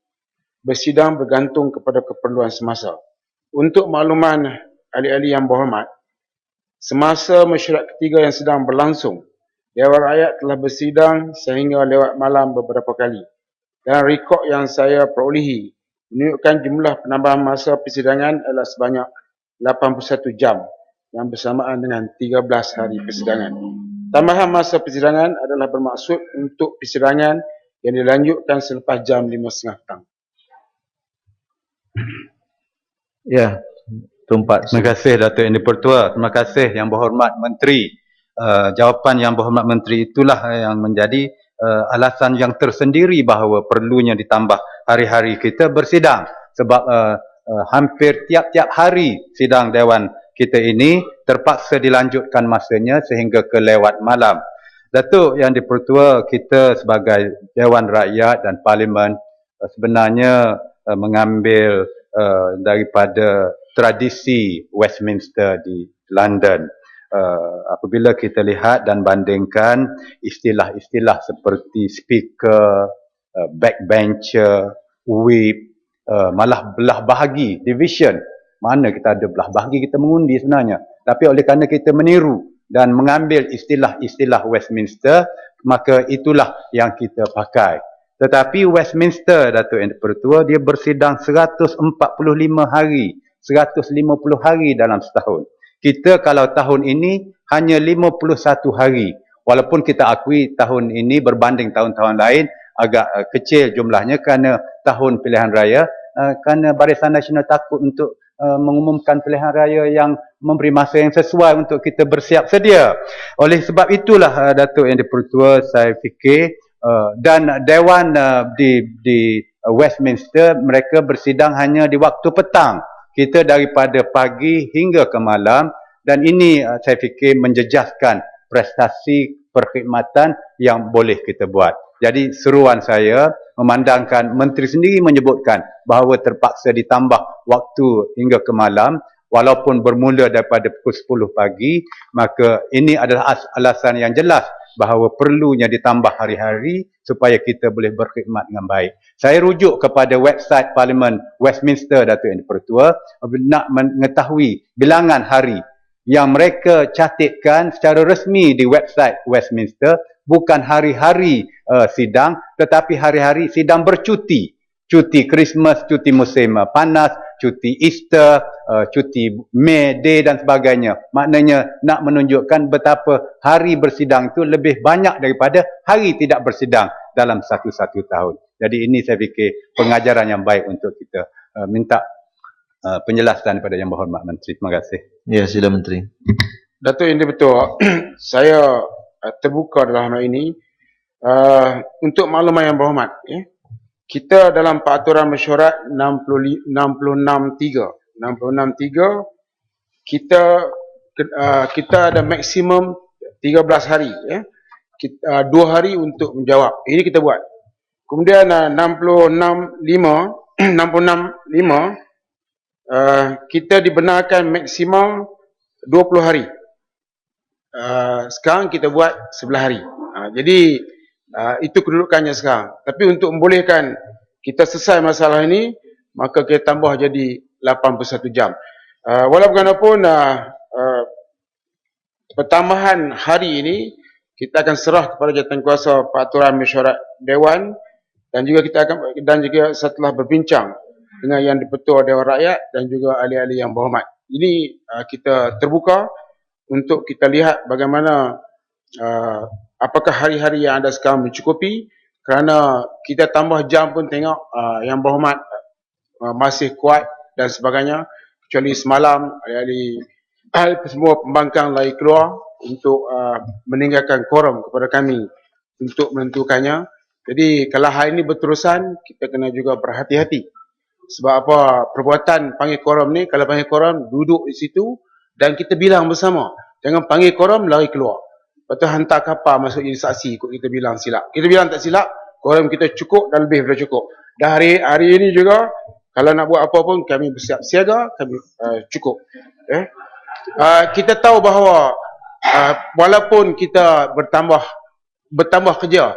bersidang bergantung kepada keperluan semasa. Untuk makluman ahli-ahli yang berhormat, semasa mesyuarat ketiga yang sedang berlangsung, Dewan Rakyat telah bersidang sehingga lewat malam beberapa kali. Dan rekod yang saya perolehi menunjukkan jumlah penambahan masa persidangan adalah sebanyak 81 jam yang bersamaan dengan 13 hari persidangan. Tambahan masa persidangan adalah bermaksud untuk persidangan yang dilanjutkan selepas jam 5.30 petang. Ya, Tumpat. Terima kasih Datuk Yang di-Pertua. Terima kasih Yang Berhormat Menteri. Jawapan Yang Berhormat Menteri itulah yang menjadi alasan yang tersendiri bahawa perlunya ditambah hari-hari kita bersidang. Sebab hampir tiap-tiap hari sidang Dewan kita ini terpaksa dilanjutkan masanya sehingga ke lewat malam. Datuk Yang di-Pertua, kita sebagai Dewan Rakyat dan Parlimen sebenarnya mengambil daripada tradisi Westminster di London. Apabila kita lihat dan bandingkan istilah-istilah seperti speaker, backbencher, whip, malah belah bahagi, division. Mana kita ada belah bahagi, kita mengundi sebenarnya. Tapi oleh kerana kita meniru dan mengambil istilah-istilah Westminster, maka itulah yang kita pakai. Tetapi Westminster, Datuk Yang di-Pertua, dia bersidang 145 hari, 150 hari dalam setahun. Kita kalau tahun ini hanya 51 hari. Walaupun kita akui tahun ini berbanding tahun-tahun lain agak kecil jumlahnya kerana tahun pilihan raya, kerana Barisan Nasional takut untuk mengumumkan pilihan raya yang memberi masa yang sesuai untuk kita bersiap sedia. Oleh sebab itulah Datuk Yang di-Pertua, saya fikir dan Dewan di Westminster mereka bersidang hanya di waktu petang. Kita daripada pagi hingga ke malam, dan ini saya fikir menjejaskan prestasi perkhidmatan yang boleh kita buat. Jadi seruan saya memandangkan Menteri sendiri menyebutkan bahawa terpaksa ditambah waktu hingga ke malam walaupun bermula daripada pukul 10 pagi, maka ini adalah alasan yang jelas bahawa perlunya ditambah hari-hari supaya kita boleh berkhidmat dengan baik. Saya rujuk kepada website Parlimen Westminster, Datuk Yang di-Pertua, nak mengetahui bilangan hari yang mereka catatkan secara resmi di website Westminster, bukan hari-hari sidang tetapi hari-hari sidang bercuti. cuti Christmas, cuti musim panas, cuti Easter, cuti May Day dan sebagainya. Maknanya nak menunjukkan betapa hari bersidang itu lebih banyak daripada hari tidak bersidang dalam satu tahun. Jadi ini saya fikir pengajaran yang baik untuk kita minta penjelasan daripada Yang Berhormat Menteri. Terima kasih. Ya, sila Menteri. Datuk, ini betul. Saya terbuka dalam hal ini. Untuk makluman Yang Berhormat, kita dalam Peraturan Mesyuarat 66.3 kita ada maksimum 13 hari, 2 hari untuk menjawab. Ini kita buat. Kemudian 66.5 kita dibenarkan maksimum 20 hari. Sekarang kita buat 11 hari. Jadi itu kedudukannya sekarang. Tapi untuk membolehkan kita selesai masalah ini, maka kita tambah jadi 81 jam. Walau bagaimanapun pertambahan hari ini kita akan serah kepada Jawatankuasa Peraturan Mesyuarat Dewan, dan juga setelah berbincang dengan Yang di-Pertua Dewan Rakyat dan juga ahli-ahli Yang Berhormat. Ini kita terbuka untuk kita lihat bagaimana apakah hari-hari yang ada sekarang mencukupi, kerana kita tambah jam pun tengok Yang Berhormat masih kuat dan sebagainya, kecuali semalam ahli semua pembangkang lari keluar untuk meninggalkan quorum kepada kami untuk menentukannya. Jadi kalau hari ini berterusan, kita kena juga berhati-hati. Sebab apa, perbuatan panggil quorum ni, kalau panggil quorum duduk di situ dan kita bilang bersama. Jangan panggil quorum lari keluar. Lepas tu hantar kapal masuk jadi saksi ikut kita bilang silap. Kita bilang tak silap, quorum kita cukup dan lebih daripada cukup. Dan hari ini juga, kalau nak buat apa pun, kami bersiap siaga, kami cukup. Kita tahu bahawa walaupun kita bertambah kerja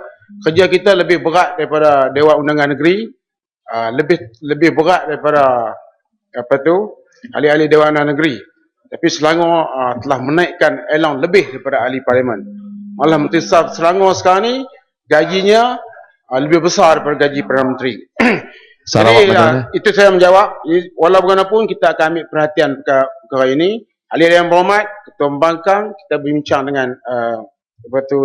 kita lebih berat daripada Dewan Undangan Negeri, lebih berat daripada ahli-ahli Dewan Undangan Negeri. Tapi Selangor telah menaikkan elang lebih daripada ahli Parlimen. Malah Menteri Selangor sekarang ni gajinya lebih besar daripada gaji Perdana Menteri. Jadi itu saya menjawab. Walau bagaimanapun kita akan ambil perhatian perkara ini. Ahli Yang Berhormat, Ketua Pembangkang, kita berbincang dengan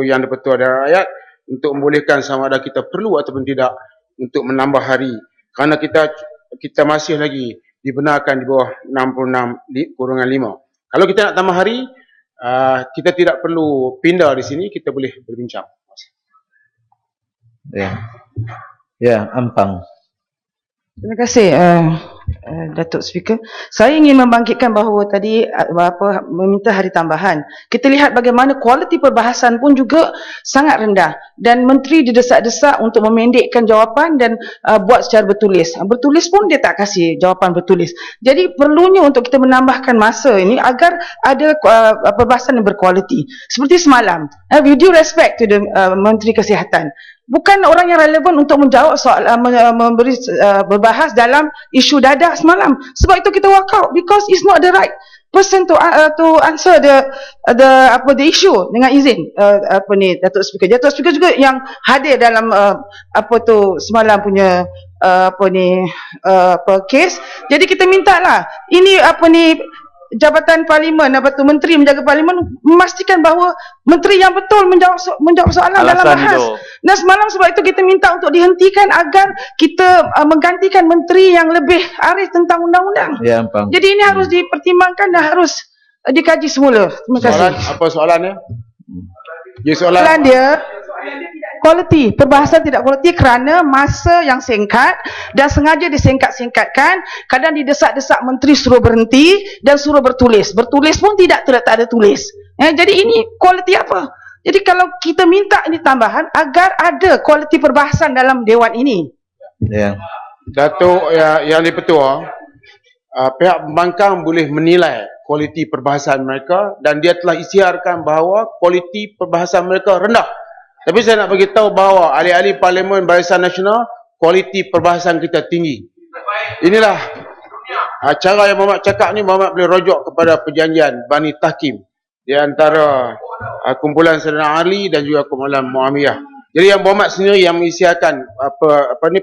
Yang di-Pertua Dewan Rakyat untuk membolehkan sama ada kita perlu ataupun tidak untuk menambah hari. Kerana kita masih lagi dibenarkan di bawah 66/5. Kalau kita nak tambah hari, kita tidak perlu pindah di sini, kita boleh berbincang. Ya, Ampang. Terima kasih Datuk Speaker. Saya ingin membangkitkan bahawa tadi meminta hari tambahan. Kita lihat bagaimana kualiti perbahasan pun juga sangat rendah dan menteri didesak-desak untuk memendekkan jawapan dan buat secara bertulis. Bertulis pun dia tak kasih jawapan bertulis. Jadi perlunya untuk kita menambahkan masa ini agar ada perbahasan yang berkualiti. Seperti semalam, with due respect to the Menteri Kesihatan, bukan orang yang relevan untuk menjawab soal berbahas dalam isu dadah semalam. Sebab itu kita walk out because it's not the right person to answer the issue dengan izin Datuk Speaker. Datuk Speaker juga yang hadir dalam semalam punya kes. Jadi kita mintalah ini Jabatan Parlimen, Menteri menjaga Parlimen memastikan bahawa menteri yang betul menjawab soalan dalam bahas. Dan semalam sebab itu kita minta untuk dihentikan agar kita menggantikan menteri yang lebih arif tentang undang-undang. Ya, Ampang. Jadi ini harus dipertimbangkan dan harus dikaji semula. Terima kasih. Apa soalannya? Soalan dia kualiti, perbahasan tidak kualiti kerana masa yang singkat dan sengaja disingkat-singkatkan. Kadang didesak-desak menteri suruh berhenti dan suruh bertulis. Bertulis pun tak ada tulis. Jadi ini kualiti apa? Jadi kalau kita minta ini tambahan agar ada kualiti perbahasan dalam Dewan ini. Ya. Datuk Yang di-Pertua, pihak pembangkang boleh menilai kualiti perbahasan mereka dan dia telah isytiharkan bahawa kualiti perbahasan mereka rendah. Tapi saya nak bagi tahu bahawa ahli-ahli Parlimen Barisan Nasional, kualiti perbahasan kita tinggi. Inilah cara yang Muhammad cakap ni, Muhammad boleh rujuk kepada perjanjian Bani Tahkim di antara kumpulan Sayyidina Ali dan juga kumpulan Muawiyah. Jadi Yang Berhormat sendiri yang mengisytiharkan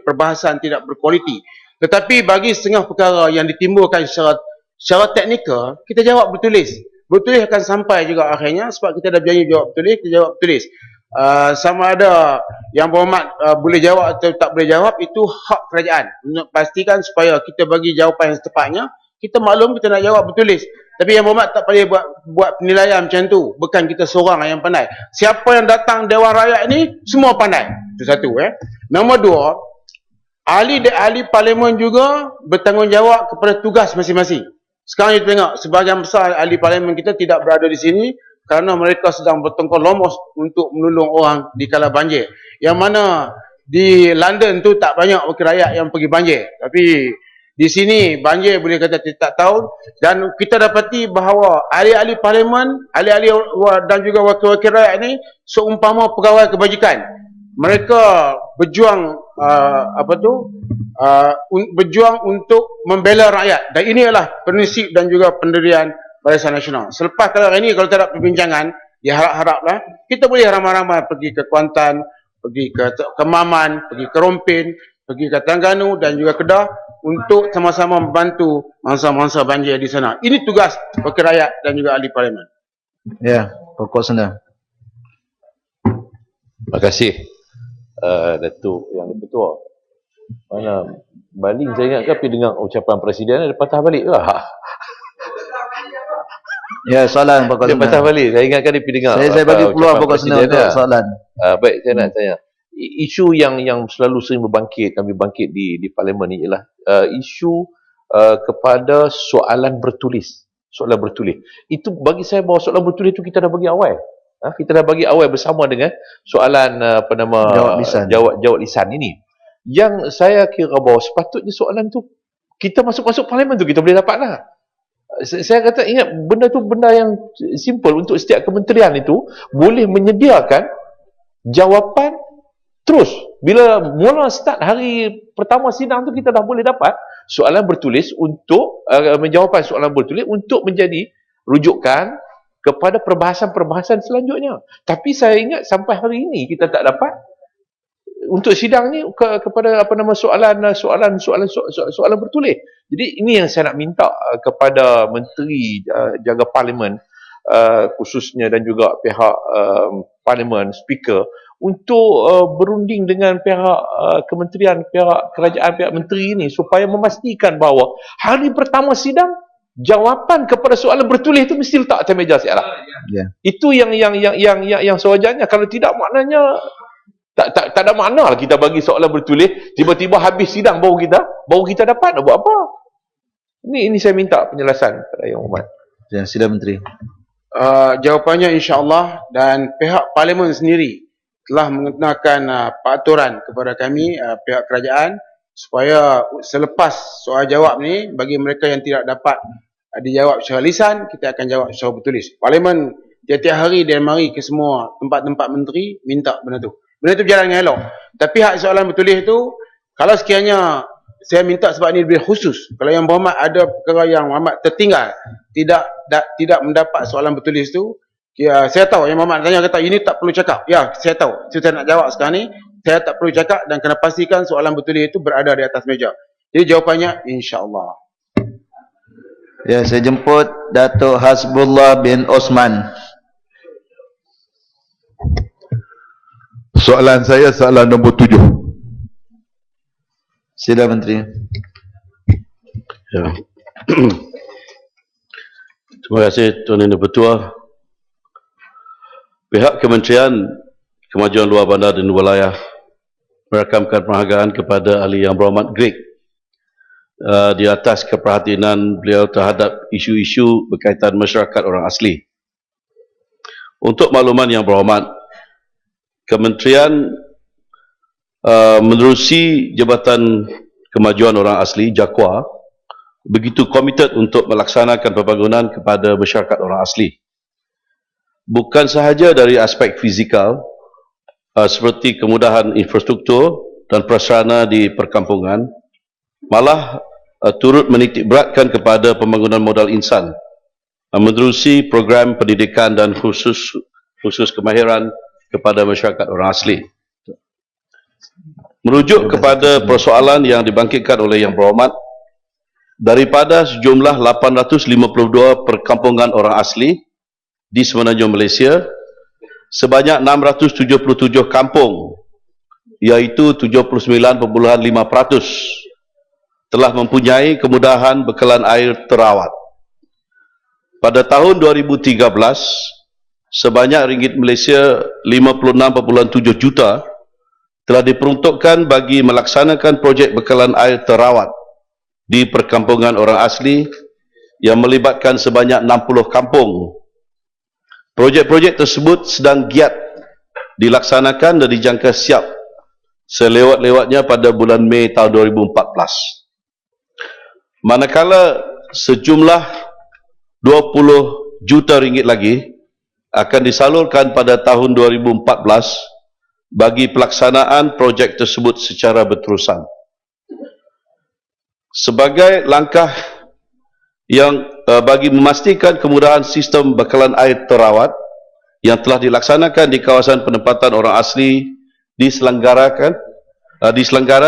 perbahasan tidak berkualiti. Tetapi bagi setengah perkara yang ditimbulkan secara teknikal, kita jawab bertulis. Bertulis akan sampai juga akhirnya sebab kita dah berjanji jawab bertulis, kita jawab bertulis. Sama ada Yang Berhormat boleh jawab atau tak boleh jawab, itu hak kerajaan untuk pastikan supaya kita bagi jawapan yang setepatnya. Kita maklum kita nak jawab bertulis, tapi Yang Berhormat tak boleh buat penilaian macam tu. Bukan kita seorang yang pandai. Siapa yang datang Dewan Rakyat ni semua pandai. Itu satu. Nombor dua, ahli parlimen juga bertanggungjawab kepada tugas masing-masing. Sekarang kita tengok sebahagian besar ahli parlimen kita tidak berada di sini kerana mereka sedang bertengkar lomos untuk menolong orang di kala banjir. Yang mana di London tu tak banyak wakil rakyat yang pergi banjir. Tapi di sini banjir boleh kata tiap tahun, dan kita dapati bahawa ahli-ahli parlimen, ahli-ahli dan juga wakil-wakil rakyat ni seumpama pegawai kebajikan. Mereka berjuang berjuang untuk membela rakyat, dan ini adalah prinsip dan juga pendirian Barisan Nasional. Selepas kali ini kalau tak ada perbincangan, diharap-haraplah kita boleh ramai-ramai pergi ke Kuantan, pergi ke Kemaman, pergi ke Rompin, pergi ke Terengganu dan juga Kedah untuk sama-sama membantu mangsa-mangsa banjir di sana. Ini tugas wakil rakyat dan juga ahli parlimen. Ya, Pokok Senda. Terima kasih Datuk Yang Di-Pertua. Mana baling saya ingat pergi dengar ucapan Presiden, dia patah balik lah. Ya, soalan Pokok Senda. Dia patah balik. Saya ingatkan dia pergi dengar. Saya bagi peluang Pokok Senda untuk soalan. Baik, saya nak tanya. Isu yang selalu sering kami bangkit di parlimen ni ialah isu kepada soalan bertulis. Soalan bertulis. Itu bagi saya bahawa soalan bertulis itu kita dah bagi awal. Kita dah bagi awal bersama dengan soalan jawab lisan ini. Yang saya kira bahawa sepatutnya soalan tu kita masuk parlimen tu kita boleh dapat lah. Saya kata ingat benda tu benda yang simple untuk setiap kementerian itu boleh menyediakan jawapan terus. Bila mula start hari pertama sidang tu kita dah boleh dapat soalan bertulis untuk menjawabkan soalan bertulis untuk menjadi rujukan kepada perbahasan-perbahasan selanjutnya. Tapi saya ingat sampai hari ini kita tak dapat untuk sidang ni kepada soalan bertulis. Jadi ini yang saya nak minta kepada Menteri Jaga Parlimen khususnya dan juga pihak Parlimen, Speaker, untuk berunding dengan pihak kementerian, pihak kerajaan, pihak menteri ini supaya memastikan bahawa hari pertama sidang jawapan kepada soalan bertulis itu mesti letak atas meja sialah. Itu yang sewajarnya. Kalau tidak maknanya tak ada makna lah kita bagi soalan bertulis, tiba-tiba habis sidang baru kita dapat, nak buat apa? Ini saya minta penjelasan kepada Yang Berhormat. Ya, sila Menteri. Jawapannya insya-Allah, dan pihak parlimen sendiri telah mengenakan peraturan kepada kami pihak kerajaan supaya selepas soal jawab ni bagi mereka yang tidak dapat dijawab secara lisan, kita akan jawab secara bertulis. Parlimen tiap-tiap hari dia mari ke semua tempat-tempat menteri minta benda tu. Benda tu berjalan dengan elok. Tapi hak soalan bertulis tu, kalau sekiranya saya minta sebab ini lebih khusus, kalau Yang Berhormat ada perkara yang amat tertinggal, tidak mendapat soalan bertulis tu, saya tahu Yang Berhormat tanya kata ini tak perlu cakap. Ya, saya tahu. Saya nak jawab sekarang ni, saya tak perlu cakap dan kena pastikan soalan bertulis itu berada di atas meja. Jadi jawapannya insya-Allah. Ya, saya jemput Datuk Hasbullah bin Osman. Soalan saya soalan nombor 7. Sila Menteri. Ya. Terima kasih Tuan Yang Di-Pertua. Pihak Kementerian Kemajuan Luar Bandar dan Wilayah merakamkan penghargaan kepada Ahli Yang Berhormat Greg di atas keperhatian beliau terhadap isu-isu berkaitan masyarakat orang asli. Untuk makluman Yang Berhormat, Kementerian menerusi Jabatan Kemajuan Orang Asli JAKWA begitu komited untuk melaksanakan pembangunan kepada masyarakat orang asli. Bukan sahaja dari aspek fizikal seperti kemudahan infrastruktur dan prasarana di perkampungan, malah turut menitik beratkan kepada pembangunan modal insan, menerusi program pendidikan dan khusus kemahiran kepada masyarakat orang asli. Merujuk kepada persoalan yang dibangkitkan oleh Yang Berhormat, daripada sejumlah 852 perkampungan orang asli di semenanjung Malaysia, sebanyak 677 kampung, iaitu 79.5%, telah mempunyai kemudahan bekalan air terawat. Pada tahun 2013, sebanyak ringgit Malaysia 56.7 juta telah diperuntukkan bagi melaksanakan projek bekalan air terawat di perkampungan orang asli yang melibatkan sebanyak 60 kampung. Projek-projek tersebut sedang giat dilaksanakan dan dijangka siap selewat-lewatnya pada bulan Mei tahun 2014. Manakala sejumlah 20 juta ringgit lagi akan disalurkan pada tahun 2014 bagi pelaksanaan projek tersebut secara berterusan. Sebagai langkah yang bagi memastikan kemudahan sistem bekalan air terawat yang telah dilaksanakan di kawasan penempatan orang asli diselenggara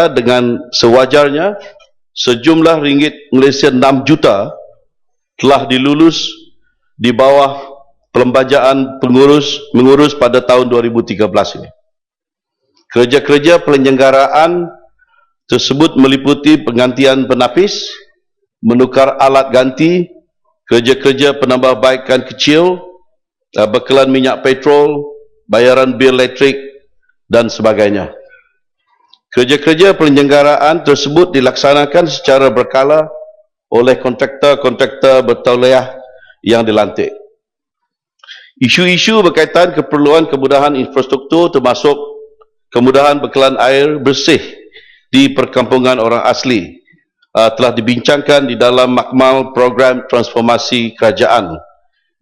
dengan sewajarnya, sejumlah ringgit Malaysia 6 juta telah dilulus di bawah Perlembagaan Mengurus pada tahun 2013 ini. Kerja-kerja penyelenggaraan tersebut meliputi penggantian penapis, menukar alat ganti, kerja-kerja penambahbaikan kecil, bekalan minyak petrol, bayaran bil elektrik dan sebagainya. Kerja-kerja penyelenggaraan tersebut dilaksanakan secara berkala oleh kontraktor-kontraktor bertauliah yang dilantik. Isu-isu berkaitan keperluan kemudahan infrastruktur termasuk kemudahan bekalan air bersih di perkampungan orang asli telah dibincangkan di dalam makmal program transformasi kerajaan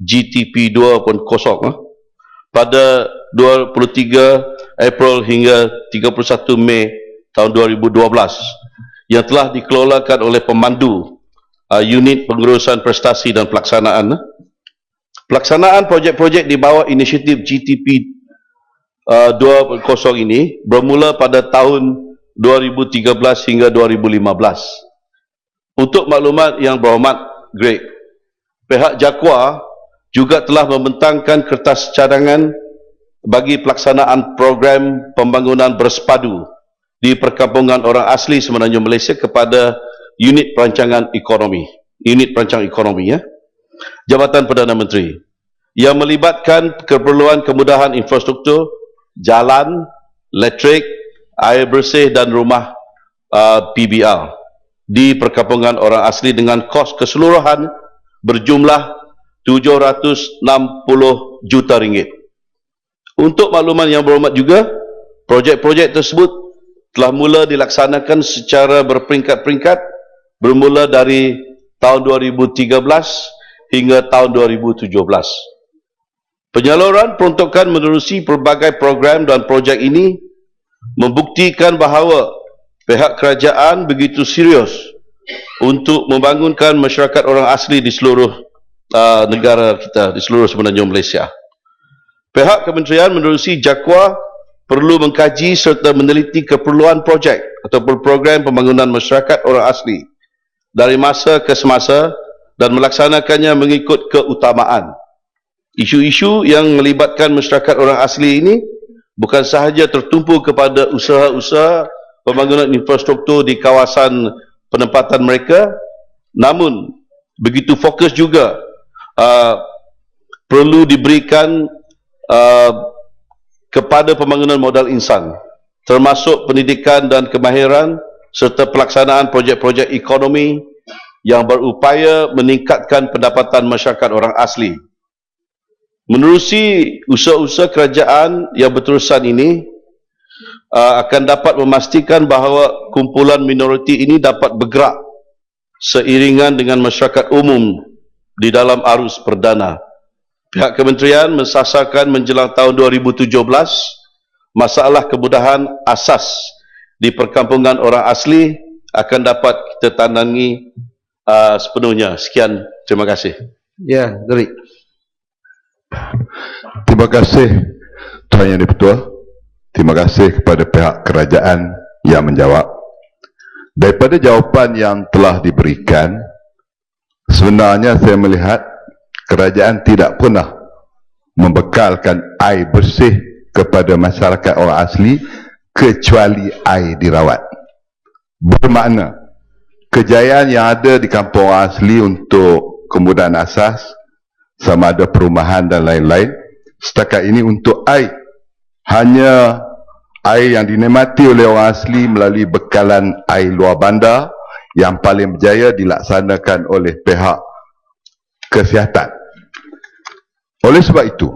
GTP 2.0 pada 23 April hingga 31 Mei tahun 2012 yang telah dikelolakan oleh pemandu unit pengurusan prestasi dan pelaksanaan. Pelaksanaan projek-projek di bawah inisiatif GTP 2.0 ini bermula pada tahun 2013 hingga 2015. Untuk maklumat Yang Berhormat Greg, pihak JAKWA juga telah membentangkan kertas cadangan bagi pelaksanaan program pembangunan bersepadu di perkampungan orang asli semenanjung Malaysia kepada unit perancangan ekonomi, Jabatan Perdana Menteri, yang melibatkan keperluan kemudahan infrastruktur, jalan, elektrik, air bersih dan rumah PBR di perkampungan orang asli dengan kos keseluruhan berjumlah 760 juta ringgit. Untuk makluman Yang Berhormat juga, projek-projek tersebut telah mula dilaksanakan secara berperingkat-peringkat bermula dari tahun 2013 hingga tahun 2017. Penyaluran peruntukan menerusi pelbagai program dan projek ini membuktikan bahawa pihak kerajaan begitu serius untuk membangunkan masyarakat orang asli di seluruh negara kita, di seluruh semenanjung Malaysia. Pihak kementerian menerusi JAKWA perlu mengkaji serta meneliti keperluan projek ataupun program pembangunan masyarakat orang asli dari masa ke semasa dan melaksanakannya mengikut keutamaan. Isu-isu yang melibatkan masyarakat orang asli ini bukan sahaja tertumpu kepada usaha-usaha pembangunan infrastruktur di kawasan penempatan mereka, namun begitu fokus juga perlu diberikan kepada pembangunan modal insan, termasuk pendidikan dan kemahiran serta pelaksanaan projek-projek ekonomi yang berupaya meningkatkan pendapatan masyarakat orang asli. Menerusi usaha-usaha kerajaan yang berterusan ini akan dapat memastikan bahawa kumpulan minoriti ini dapat bergerak seiringan dengan masyarakat umum di dalam arus perdana. Pihak kementerian mensasarkan menjelang tahun 2017 masalah kemudahan asas di perkampungan orang asli akan dapat kita tandangi sepenuhnya. Sekian, terima kasih. Ya, Geri. Terima kasih Tuan Yang di-Pertua. Terima kasih kepada pihak kerajaan yang menjawab. Daripada jawapan yang telah diberikan, sebenarnya saya melihat kerajaan tidak pernah membekalkan air bersih kepada masyarakat orang asli kecuali air dirawat. Bermakna kejayaan yang ada di kampung orang asli untuk kemudahan asas, sama ada perumahan dan lain-lain, setakat ini untuk air, hanya air yang dinikmati oleh orang asli melalui bekalan air luar bandar yang paling berjaya dilaksanakan oleh pihak kesihatan. Oleh sebab itu,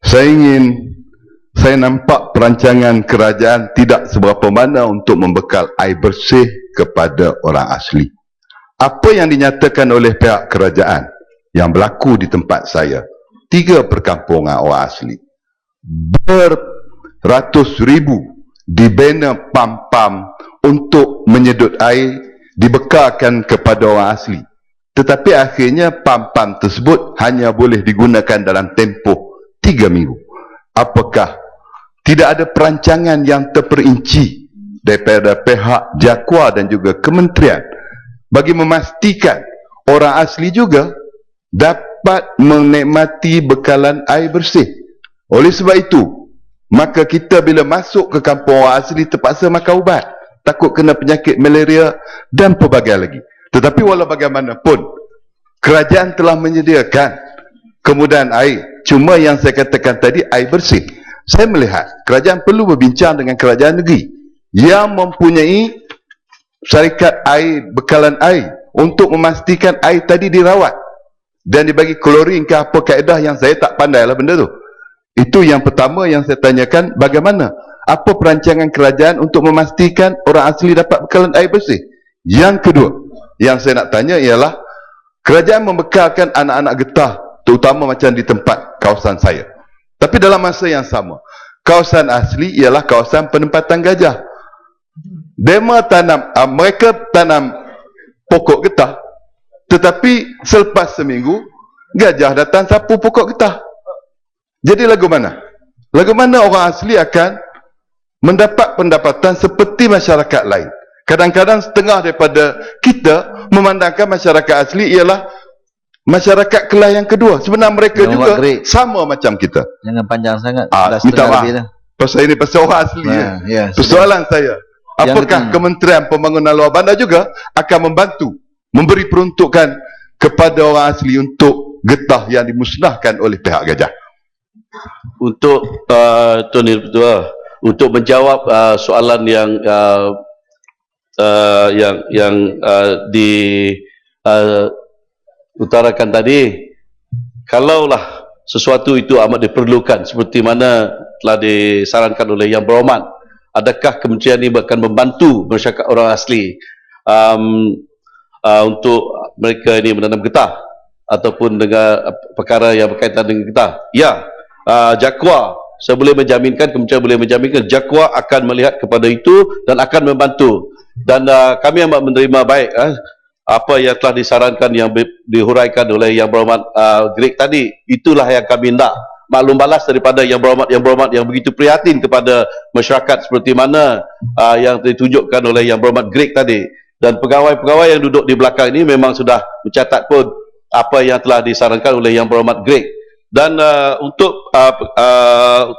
saya nampak perancangan kerajaan tidak seberapa mana untuk membekal air bersih kepada orang asli. Apa yang dinyatakan oleh pihak kerajaan yang berlaku di tempat saya, 3 perkampungan orang asli, beratus ribu dibina pam-pam untuk menyedut air, dibekalkan kepada orang asli. Tetapi akhirnya pam-pam tersebut hanya boleh digunakan dalam tempoh 3 minggu. Apakah tidak ada perancangan yang terperinci daripada pihak JAKWA dan juga kementerian bagi memastikan orang asli juga dapat menikmati bekalan air bersih? Oleh sebab itu, maka kita bila masuk ke kampung orang asli terpaksa makan ubat, takut kena penyakit malaria dan pelbagai lagi. Tetapi walau bagaimanapun, kerajaan telah menyediakan kemudahan air. Cuma yang saya katakan tadi, air bersih. Saya melihat kerajaan perlu berbincang dengan kerajaan negeri yang mempunyai syarikat air, bekalan air, untuk memastikan air tadi dirawat dan dibagi klorin ke apa kaedah yang saya tak pandai lah benda tu. Itu yang pertama yang saya tanyakan, bagaimana? Apa perancangan kerajaan untuk memastikan orang asli dapat bekalan air bersih? Yang kedua, yang saya nak tanya ialah, kerajaan membekalkan anak-anak getah, terutama macam di tempat kawasan saya. Tapi dalam masa yang sama, kawasan asli ialah kawasan penempatan gajah. Mereka tanam pokok getah, tetapi selepas seminggu, gajah datang sapu pokok getah. Jadi lagu mana? Lagu mana orang asli akan mendapat pendapatan seperti masyarakat lain? Kadang-kadang setengah daripada kita memandangkan masyarakat asli ialah masyarakat kelas yang kedua. Sebenarnya mereka juga sama macam kita. Jangan panjang sangat. Minta maaf. Pasal ini pasal orang asli. Persoalan saya, apakah Kementerian Pembangunan Luar Bandar juga akan membantu memberi peruntukan kepada orang asli untuk getah yang dimusnahkan oleh pihak gajah? Untuk Tuan Ketua, untuk menjawab soalan yang diutarakan tadi, kalaulah sesuatu itu amat diperlukan seperti mana telah disarankan oleh Yang Berhormat, adakah kementerian ini akan membantu masyarakat orang asli untuk mereka ini menanam getah ataupun dengan perkara yang berkaitan dengan getah? Ya. JAKWA, saya boleh menjaminkan, kementerian boleh menjaminkan JAKWA akan melihat kepada itu dan akan membantu. Dan kami amat menerima baik apa yang telah disarankan, yang dihuraikan oleh Yang Berhormat Greg tadi. Itulah yang kami nak maklum balas daripada Yang Berhormat yang begitu prihatin kepada masyarakat seperti mana yang ditunjukkan oleh Yang Berhormat Greg tadi. Dan pegawai-pegawai yang duduk di belakang ini memang sudah mencatat pun apa yang telah disarankan oleh Yang Berhormat Greg. Dan untuk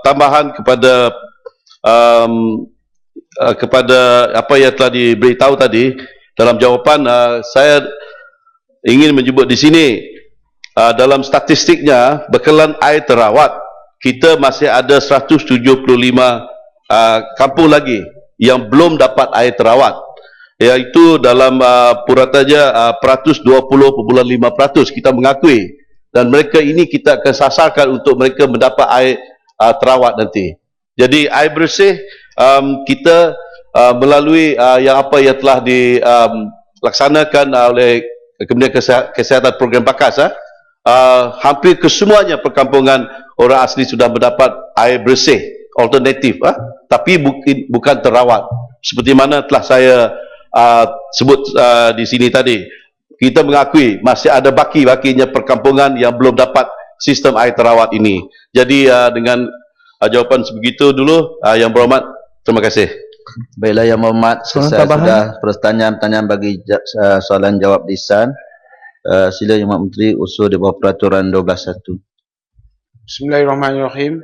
tambahan kepada apa yang telah diberitahu tadi dalam jawapan, saya ingin menyebut di sini dalam statistiknya bekalan air terawat kita masih ada 175 kampung lagi yang belum dapat air terawat, iaitu dalam puratannya 120.5% kita mengakui. Dan mereka ini kita akan sasarkan untuk mereka mendapat air terawat nanti. Jadi air bersih kita melalui yang telah dilaksanakan oleh Kementerian Kesihatan Program Bakas, hampir kesemuanya perkampungan orang asli sudah mendapat air bersih alternatif, tapi bukan terawat. Seperti mana telah saya sebut di sini tadi. Kita mengakui masih ada baki-bakinya perkampungan yang belum dapat sistem air terawat ini. Jadi dengan jawapan sebegitu dulu, Yang Berhormat, terima kasih. Baiklah Yang Berhormat, selesai sudah pertanyaan-pertanyaan bagi soalan jawab lisan. Sila Yang Berhormat Menteri usul di bawah peraturan 12.1. Bismillahirrahmanirrahim.